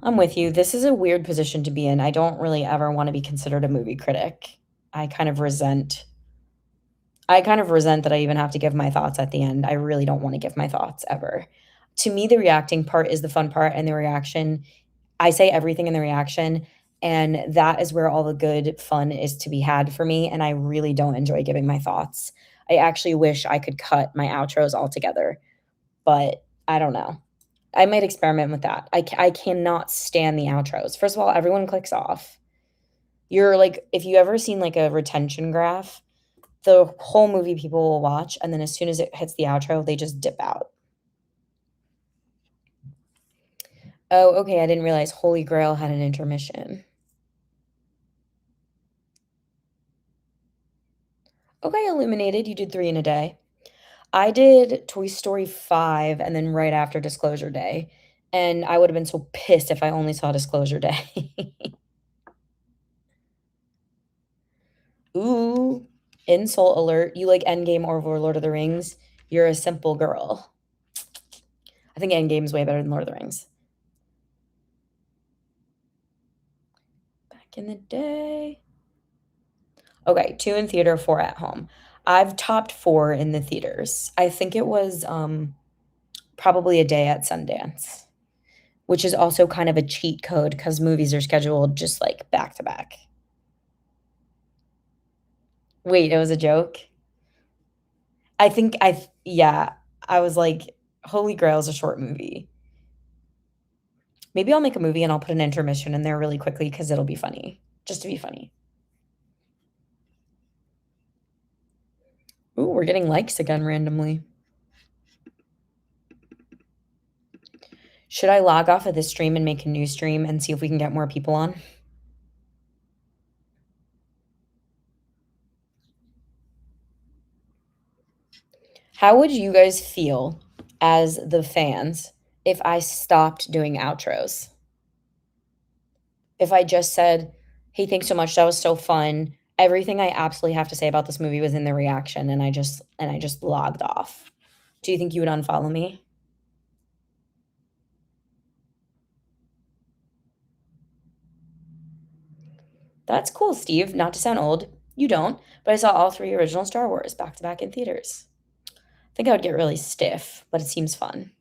I'm with you. This is a weird position to be in. I don't really ever want to be considered a movie critic. I kind of resent that I even have to give my thoughts at the end. I really don't want to give my thoughts ever. To me, the reacting part is the fun part, and the reaction, I say everything in the reaction, and that is where all the good fun is to be had for me, and I really don't enjoy giving my thoughts. I actually wish I could cut my outros altogether, but I don't know. I might experiment with that. I cannot stand the outros. First of all, everyone clicks off. You're like, if you ever seen like a retention graph, the whole movie people will watch, and then as soon as it hits the outro, they just dip out. Oh, okay, I didn't realize Holy Grail had an intermission. Okay, Illuminated, you did 3 in a day. I did Toy Story 5, and then right after Disclosure Day. and I would have been so pissed if I only saw Disclosure Day. Ooh, insult alert. You like Endgame over Lord of the Rings? You're a simple girl. I think Endgame's way better than Lord of the Rings. Back in the day. Okay, 2 in theater, 4 at home. I've topped 4 in the theaters. I think it was, probably a day at Sundance, which is also kind of a cheat code because movies are scheduled just, like, back to back. Wait, it was a joke? I think yeah, I was like, Holy Grail is a short movie. Maybe I'll make a movie and I'll put an intermission in there really quickly because 'cause it'll be funny, just to be funny. Ooh, we're getting likes again randomly. Should I log off of this stream and make a new stream and see if we can get more people on? How would you guys feel as the fans if I stopped doing outros? If I just said, "Hey, thanks so much. That was so fun. Everything I absolutely have to say about this movie was in the reaction," and I just logged off. Do you think you would unfollow me? That's cool, Steve. Not to sound old, you don't, but I saw all 3 original Star Wars back to back in theaters. I think I would get really stiff, but it seems fun.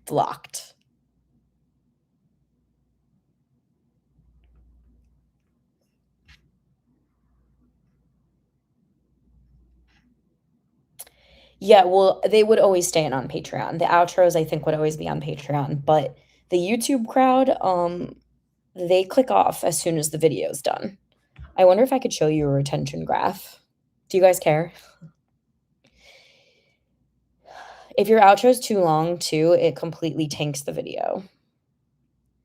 Blocked. Yeah, well, they would always stay in on Patreon. The outros, I think, would always be on Patreon, but the YouTube crowd, they click off as soon as the video's done. I wonder if I could show you a retention graph. Do you guys care? If your outro's too long too, it completely tanks the video.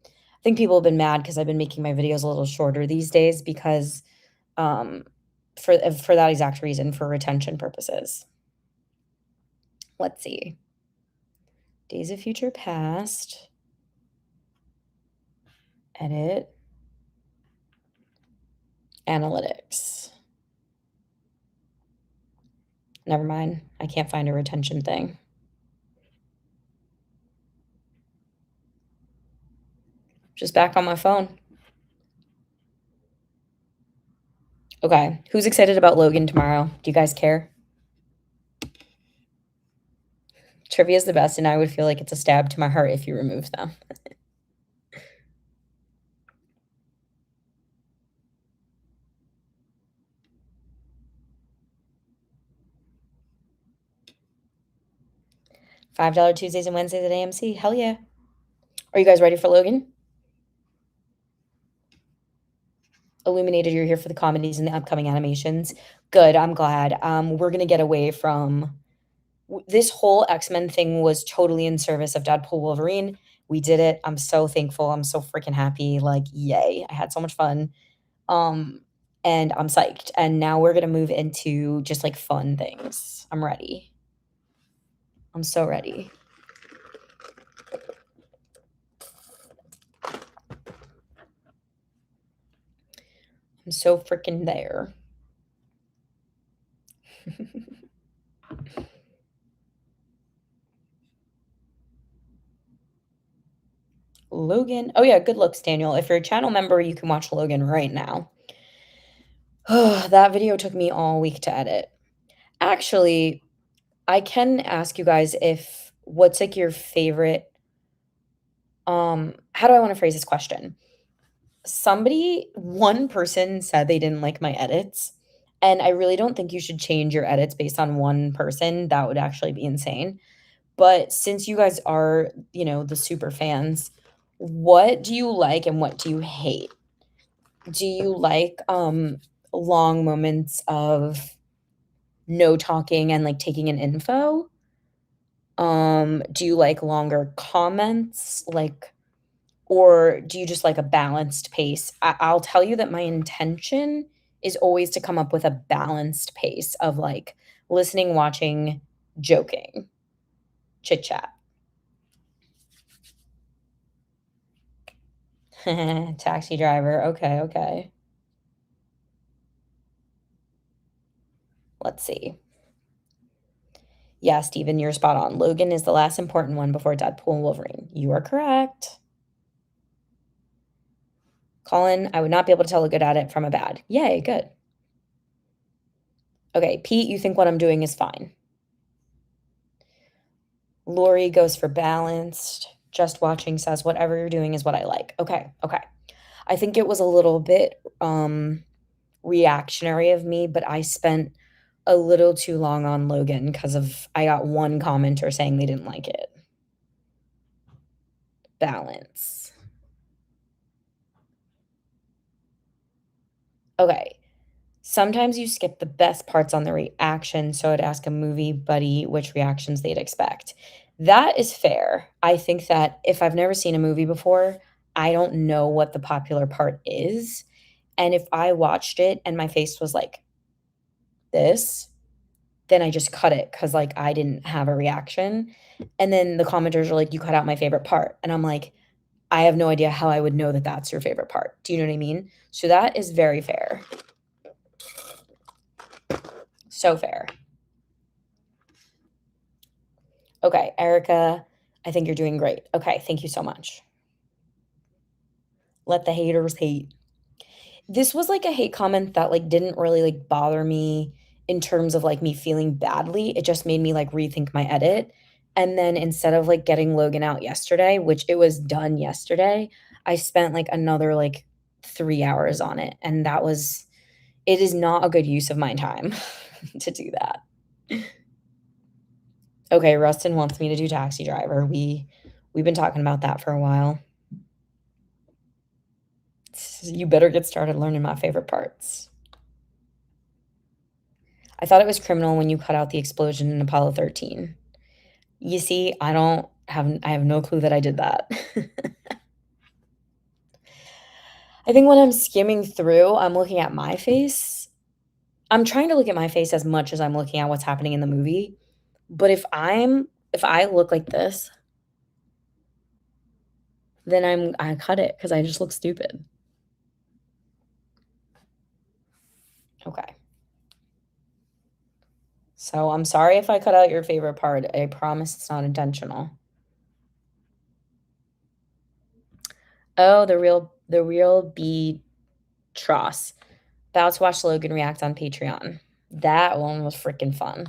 I think people have been mad because 'cause I've been making my videos a little shorter these days because, um, for that exact reason, for retention purposes. Let's see. Days of Future Past. Edit. Analytics. Never mind. I can't find a retention thing. Just back on my phone. Okay. Who's excited about Logan tomorrow? Do you guys care? Trivia is the best, and I would feel like it's a stab to my heart if you remove them. $5 Tuesdays and Wednesdays at AMC. Hell yeah. Are you guys ready for Logan? Illuminated, you're here for the comedies and the upcoming animations. Good, I'm glad. We're gonna get away from this whole X-Men thing was totally in service of Deadpool Wolverine. We did it. I'm so thankful. I'm so freaking happy. Like, yay. I had so much fun. Um, and I'm psyched. And now we're gonna move into just like fun things. I'm ready. I'm so ready. I'm so freaking there. Logan. Oh yeah, good looks, Daniel. If you're a channel member, you can watch Logan right now. That video took me all week to edit. Actually, I can ask you guys if what's like your favorite how do I want to phrase this question? One person said they didn't like my edits, and I really don't think you should change your edits based on one person. That would actually be insane. But since you guys are, the super fans, what do you like and what do you hate? Do you like long moments of no talking and like taking in info? Do you like longer comments? Or do you just like a balanced pace? I'll tell you that my intention is always to come up with a balanced pace of like listening, watching, joking, chit chat. Taxi driver. Okay, okay. Let's see. Yeah, Steven, you're spot on. Logan is the last important one before Deadpool and Wolverine. You are correct. Colin, I would not be able to tell a good edit from a bad. Yay, good. Okay, Pete, you think what I'm doing is fine. Lori goes for balanced. Just watching says whatever you're doing is what I like. Okay, okay. I think it was a little bit reactionary of me, but I spent a little too long on Logan because of I got one commenter saying they didn't like it. Balance. Okay. Sometimes you skip the best parts on the reaction, so I'd ask a movie buddy which reactions they'd expect. That is fair. I think that if I've never seen a movie before, I don't know what the popular part is. And if I watched it and my face was like this, then I just cut it because like I didn't have a reaction. And then the commenters are like, you cut out my favorite part. And I'm like, I have no idea how I would know that that's your favorite part. Do you know what I mean? So that is very fair. So fair. Okay, Erica, I think you're doing great. Okay, thank you so much. Let the haters hate. This was like a hate comment that like didn't really like bother me in terms of like me feeling badly. It just made me like rethink my edit. And then instead of like getting Logan out yesterday, which it was done yesterday, I spent like another like 3 hours on it. And that was, it is not a good use of my time to do that. Okay, Rustin wants me to do taxi driver. We've been talking about that for a while. You better get started learning my favorite parts. I thought it was criminal when you cut out the explosion in Apollo 13. You see, I have no clue that I did that. I think when I'm skimming through, I'm looking at my face. I'm trying to look at my face as much as I'm looking at what's happening in the movie. But if I look like this, then I cut it because I just look stupid. Okay. So I'm sorry if I cut out your favorite part. I promise it's not intentional. Oh, the real B Tross. About to watch Logan react on Patreon. That one was freaking fun.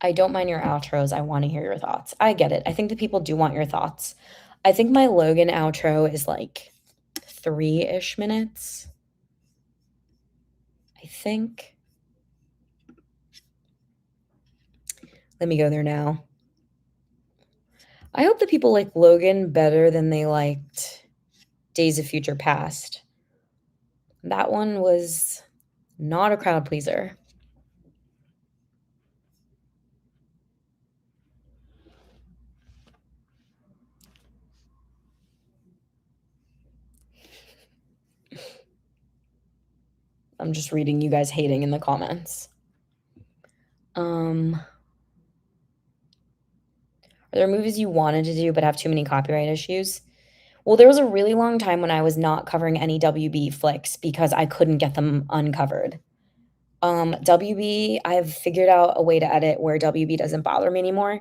I don't mind your outros. I want to hear your thoughts. I get it. I think that people do want your thoughts. I think my Logan outro is like 3-ish minutes. I think. Let me go there now. I hope that people like Logan better than they liked Days of Future Past. That one was not a crowd pleaser. I'm just reading you guys hating in the comments. Are there movies you wanted to do but have too many copyright issues? Well, there was a really long time when I was not covering any WB flicks because I couldn't get them uncovered. WB, I've figured out a way to edit where WB doesn't bother me anymore.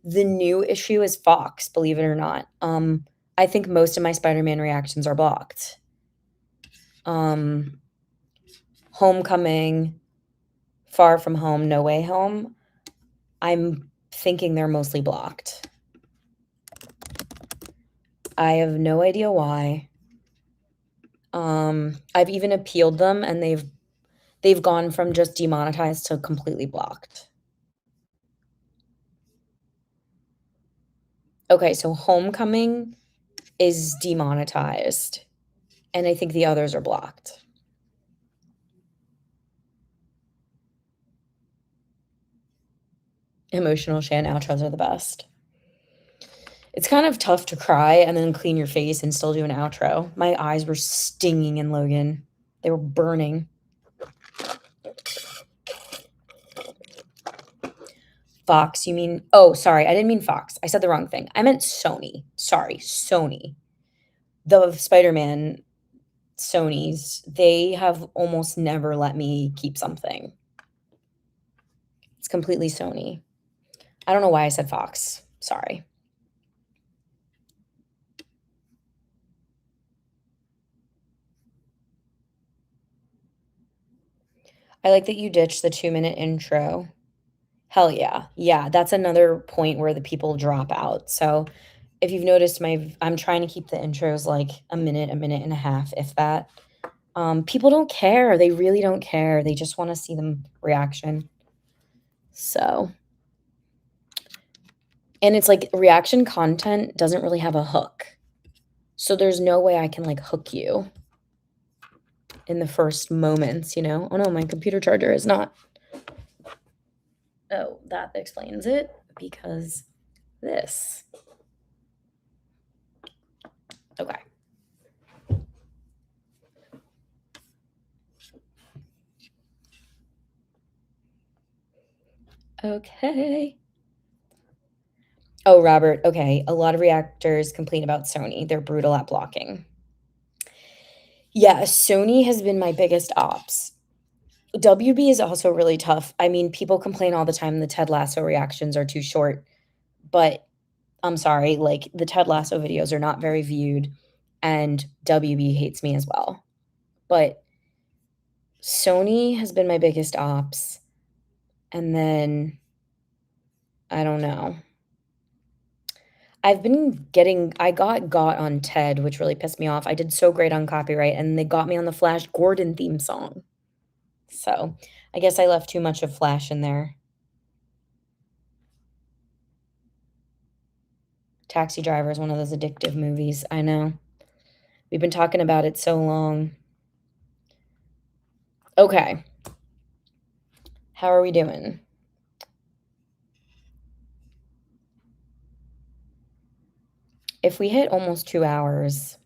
The new issue is Fox, believe it or not. I think most of my Spider-Man reactions are blocked. Homecoming, Far From Home, No Way Home. I'm thinking they're mostly blocked. I have no idea why. I've even appealed them and they've gone from just demonetized to completely blocked. Okay, so Homecoming is demonetized, and I think the others are blocked. Emotional Shan outros are the best. It's kind of tough to cry and then clean your face and still do an outro. My eyes were stinging in Logan. They were burning. Fox, you mean? Oh, sorry. I didn't mean Fox. I said the wrong thing. I meant Sony. Sorry, Sony. The Spider-Man Sonys, they have almost never let me keep something. It's completely Sony. I don't know why I said Fox. Sorry. I like that you ditched the 2-minute intro. Hell yeah. Yeah, that's another point where the people drop out. So if you've noticed I'm trying to keep the intros like a minute and a half, if that. People don't care. They really don't care. They just want to see them reaction. So, and it's like reaction content doesn't really have a hook. So there's no way I can like hook you in the first moments, you know? Oh no, my computer charger is not. Oh, that explains it because this. Okay. Okay. Oh, Robert. Okay. A lot of reactors complain about Sony. They're brutal at blocking. Yeah, Sony has been my biggest ops. WB is also really tough. I mean, people complain all the time the Ted Lasso reactions are too short, but I'm sorry, like the Ted Lasso videos are not very viewed, and WB hates me as well. But Sony has been my biggest ops. And then I don't know. I got on TED, which really pissed me off. I did so great on copyright, and they got me on the Flash Gordon theme song. So I guess I left too much of Flash in there. Taxi Driver is one of those addictive movies. I know. We've been talking about it so long. Okay. How are we doing? If we hit almost 2 hours.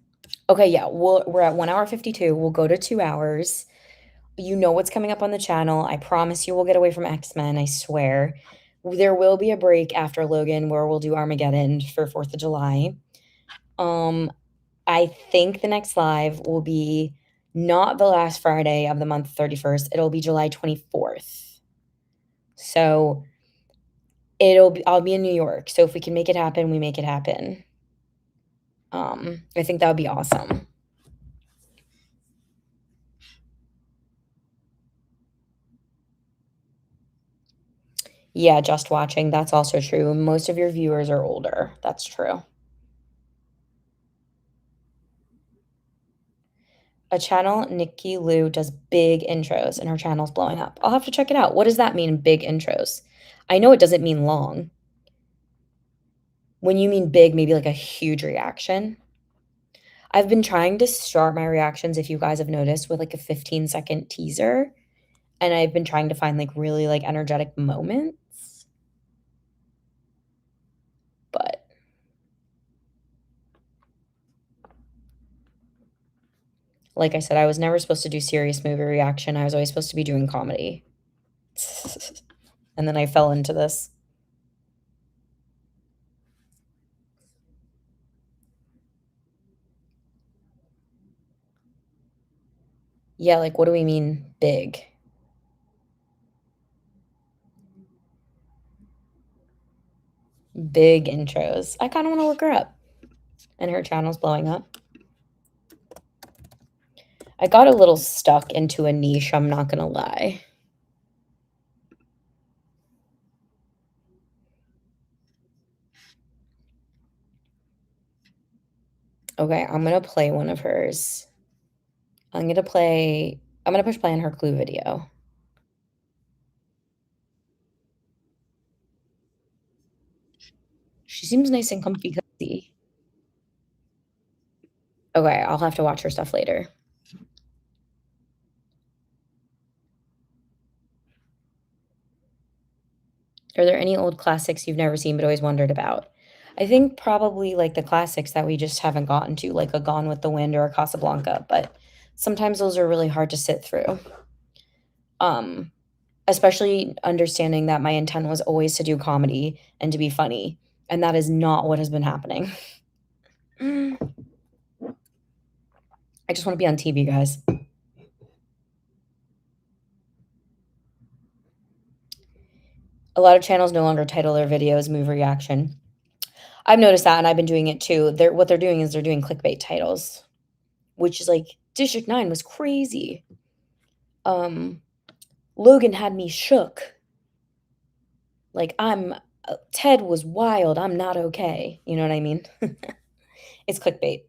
Okay, yeah, we're at 1 hour 52. We'll go to 2 hours. You know what's coming up on the channel. I promise you we'll get away from X-Men, I swear. There will be a break after Logan where we'll do Armageddon for 4th of July. I think the next live will be not the last Friday of the month 31st. It'll be July 24th. So I'll be in New York. So if we can make it happen, we make it happen. I think that would be awesome. Yeah, just watching. That's also true. Most of your viewers are older. That's true. A channel, Nikki Lou does big intros and her channel's blowing up. I'll have to check it out. What does that mean, big intros? I know it doesn't mean long. When you mean big, maybe like a huge reaction. I've been trying to start my reactions, if you guys have noticed, with like a 15-second teaser. And I've been trying to find like really like energetic moments. But like I said, I was never supposed to do serious movie reaction. I was always supposed to be doing comedy. And then I fell into this. Yeah, like what do we mean big? Big intros. I kind of want to look her up. And her channel's blowing up. I got a little stuck into a niche, I'm not going to lie. Okay, I'm going to play one of hers. I'm going to push play on her Clue video. She seems nice and comfy cozy. Okay, I'll have to watch her stuff later. Are there any old classics you've never seen but always wondered about? I think probably like the classics that we just haven't gotten to, like a Gone with the Wind or a Casablanca, but sometimes those are really hard to sit through. Um, Especially understanding that my intent was always to do comedy and to be funny, and that is not what has been happening. I just want to be on TV, guys. A lot of channels no longer title their videos "Move Reaction." I've noticed that, and I've been doing it too. What they're doing is they're doing clickbait titles, which is like District 9 was crazy. Logan had me shook. Like Ted was wild. I'm not okay. You know what I mean? It's clickbait.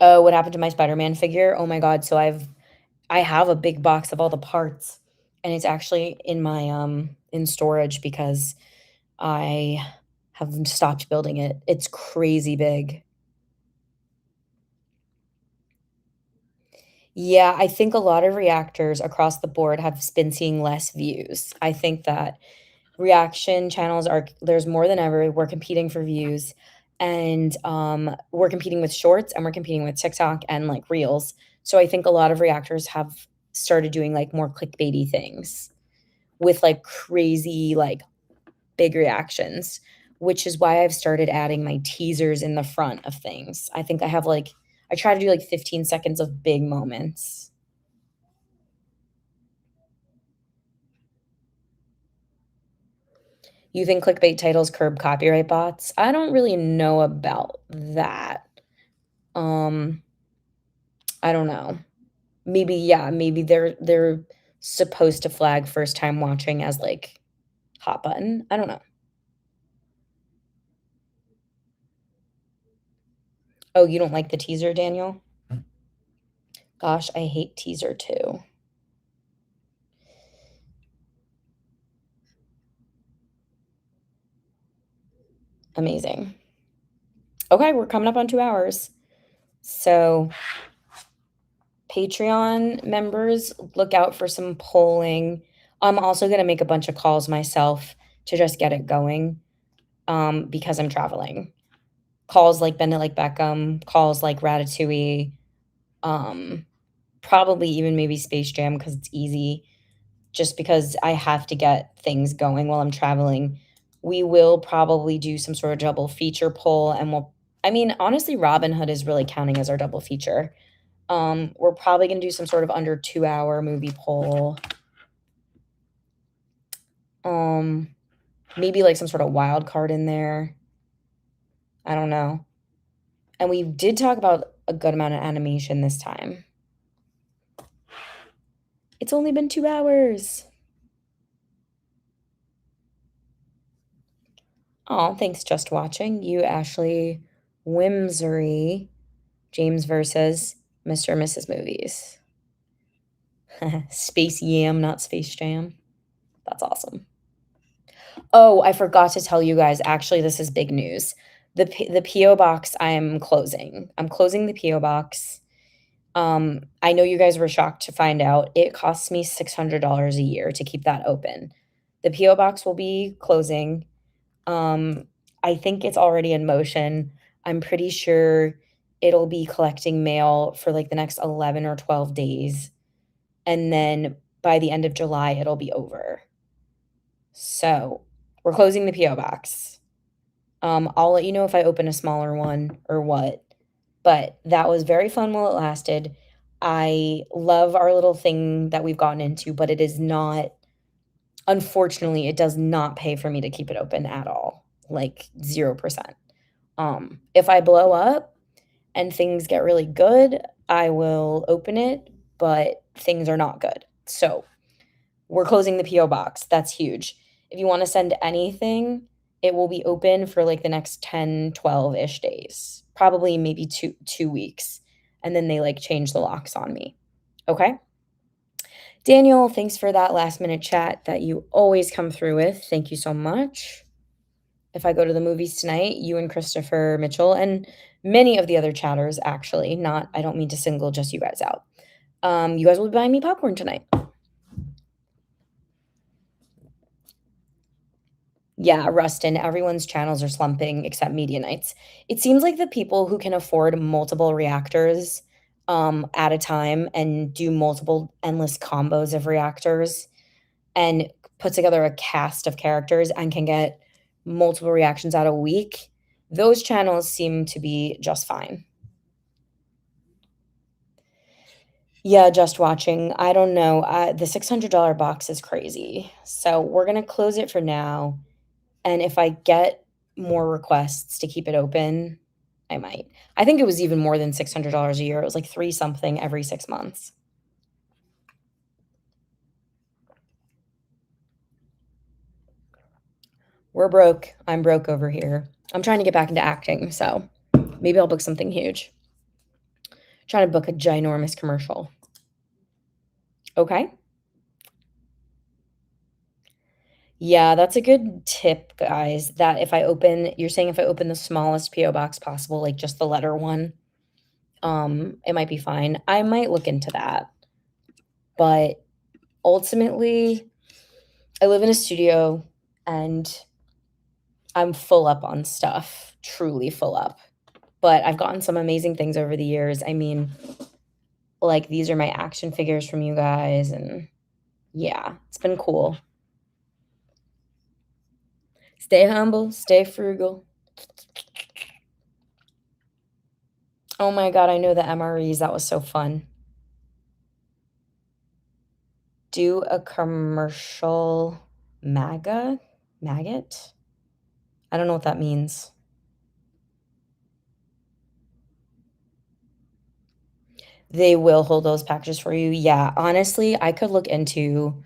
Oh, what happened to my Spider-Man figure? Oh my God. So I have a big box of all the parts, and it's actually in my in storage because I have stopped building it. It's crazy big. Yeah, I think a lot of reactors across the board have been seeing less views. I think that reaction channels are there's more than ever. We're competing for views, and we're competing with shorts, and we're competing with TikTok and like reels. So I think a lot of reactors have started doing like more clickbaity things with like crazy like big reactions, which is why I've started adding my teasers in the front of things. I think I try to do like 15 seconds of big moments. You think clickbait titles curb copyright bots? I don't really know about that. Um, I don't know. Maybe, yeah, maybe they're supposed to flag first time watching as like hot button. I don't know. Oh, you don't like the teaser, Daniel? Gosh, I hate teaser too. Amazing. Okay, we're coming up on 2 hours. So, Patreon members, look out for some polling. I'm also gonna make a bunch of calls myself to just get it going, because I'm traveling. Calls like Bend It Like Beckham, calls like Ratatouille, um, probably even maybe Space Jam because it's easy, just because I have to get things going while I'm traveling. We will probably do some sort of double feature poll, and I mean, honestly, Robin Hood is really counting as our double feature. We're probably gonna do some sort of under 2-hour movie poll. Um, Maybe like some sort of wild card in there. I don't know. And we did talk about a good amount of animation this time. It's only been 2 hours. Oh, thanks, Just Watching. You, Ashley Whimsery, James versus Mr. and Mrs. Movies. Space Yam, not Space Jam. That's awesome. Oh, I forgot to tell you guys, actually, this is big news. The PO box I am closing. I'm closing the PO box. I know you guys were shocked to find out it costs me $600 a year to keep that open. The PO box will be closing. Um, I think it's already in motion. I'm pretty sure it'll be collecting mail for like the next 11 or 12 days. And then by the end of July, it'll be over. So we're closing the PO box. I'll let you know if I open a smaller one or what. But that was very fun while it lasted. I love our little thing that we've gotten into, but it is not, unfortunately, it does not pay for me to keep it open at all. Like 0%. If I blow up and things get really good, I will open it, but things are not good. So we're closing the PO box. That's huge. If you want to send anything, it will be open for like the next 10, 12-ish days. Probably maybe 2 weeks. And then they like change the locks on me. Okay? Daniel, thanks for that last minute chat that you always come through with. Thank you so much. If I go to the movies tonight, you and Christopher Mitchell and many of the other chatters, actually, not, I don't mean to single just you guys out. You guys will be buying me popcorn tonight. Yeah, Rustin, everyone's channels are slumping except Media Nights. It seems like the people who can afford multiple reactors, at a time and do multiple endless combos of reactors and put together a cast of characters and can get multiple reactions out a week, those channels seem to be just fine. Yeah, just watching. I don't know. The $600 box is crazy. So we're going to close it for now. And if I get more requests to keep it open, I might. I think it was even more than $600 a year. It was like three something every 6 months. We're broke. I'm broke over here. I'm trying to get back into acting, so maybe I'll book something huge. Trying to book a ginormous commercial. Okay. Yeah, that's a good tip, guys. That if I open, you're saying if I open the smallest PO box possible, like just the letter one, it might be fine. I might look into that. But ultimately, I live in a studio and I'm full up on stuff, truly full up. But I've gotten some amazing things over the years. I mean, like these are my action figures from you guys, and yeah, it's been cool. Stay humble, stay frugal. Oh my god, I know the MREs. That was so fun. Do a commercial maggot? I don't know what that means. They will hold those packages for you. Yeah, honestly, I could look into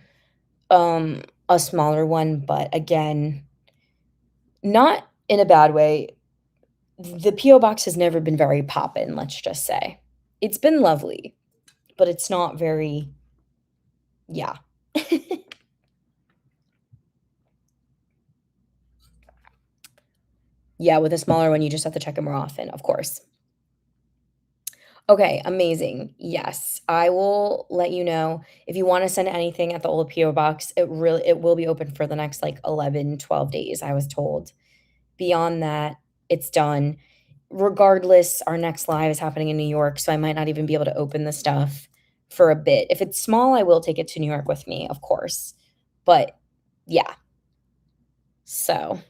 a smaller one, but again, not in a bad way. The PO box has never been very poppin', let's just say. It's been lovely, but it's not very, yeah. Yeah, with a smaller one, you just have to check it more often, of course. Okay, amazing. Yes, I will let you know if you wanna send anything at the old PO box, it will be open for the next, like, 11, 12 days, I was told. Beyond that, it's done. Regardless, our next live is happening in New York, so I might not even be able to open the stuff for a bit. If it's small, I will take it to New York with me, of course. But yeah, so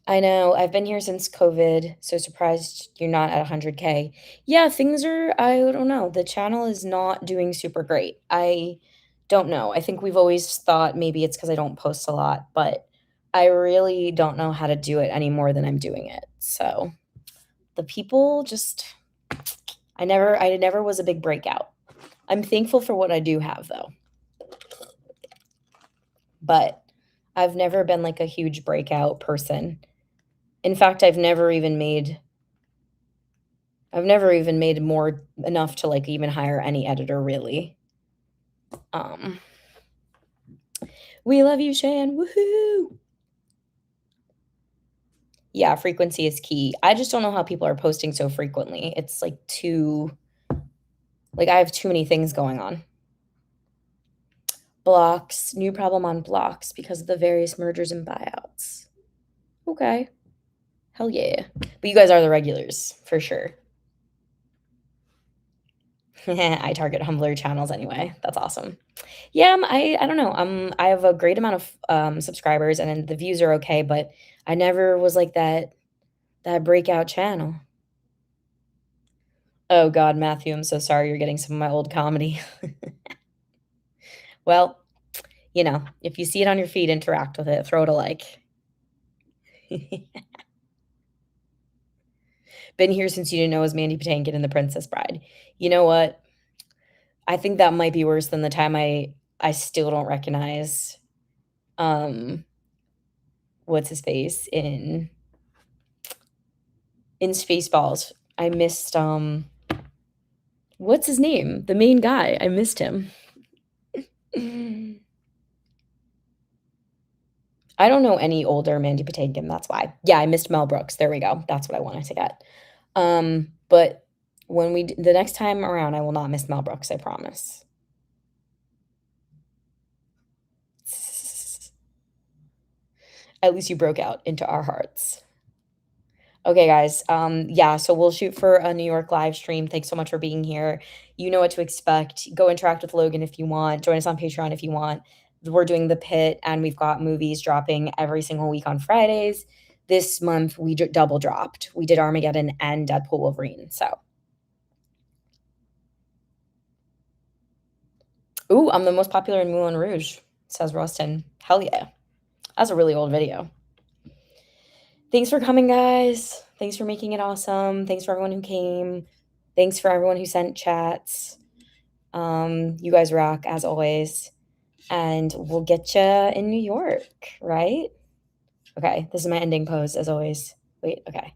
I know I've been here since COVID, so surprised you're not at 100K. Yeah, things are, I don't know. The channel is not doing super great. I don't know. I think we've always thought maybe it's because I don't post a lot, but I really don't know how to do it any more than I'm doing it. So the people just, I never was a big breakout. I'm thankful for what I do have though, but I've never been like a huge breakout person. In fact, I've never even made more enough to like even hire any editor really. Um, we love you, Shan. Woohoo! Yeah, frequency is key. I just don't know how people are posting so frequently. It's like I have too many things going on. Blocks, new problem on blocks because of the various mergers and buyouts. Okay. Hell yeah. But you guys are the regulars for sure. I target humbler channels anyway. That's awesome. Yeah, I don't know. I have a great amount of subscribers and then the views are okay, but I never was like that breakout channel. Oh God, Matthew, I'm so sorry you're getting some of my old comedy. Well, if you see it on your feed, interact with it, throw it a like. Been here since you didn't know it was Mandy Patinkin and the Princess Bride. You know what? I think that might be worse than the time I still don't recognize um what's his face in Spaceballs. I missed what's his name? The main guy. I missed him. I don't know any older Mandy Patinkin, that's why. Yeah, I missed Mel Brooks. There we go. That's what I wanted to get. But the next time around, I will not miss Mel Brooks, I promise. At least you broke out into our hearts. Okay, guys. Yeah, so we'll shoot for a New York live stream. Thanks so much for being here. You know what to expect. Go interact with Logan if you want. Join us on Patreon if you want. We're doing The Pit, and we've got movies dropping every single week on Fridays. This month, we double dropped. We did Armageddon and Deadpool Wolverine. So, ooh, I'm the most popular in Moulin Rouge, says Rustin. Hell yeah. That's a really old video. Thanks for coming, guys. Thanks for making it awesome. Thanks for everyone who came. Thanks for everyone who sent chats. You guys rock as always. And we'll get you in New York, right? Okay, this is my ending pose as always. Wait, okay.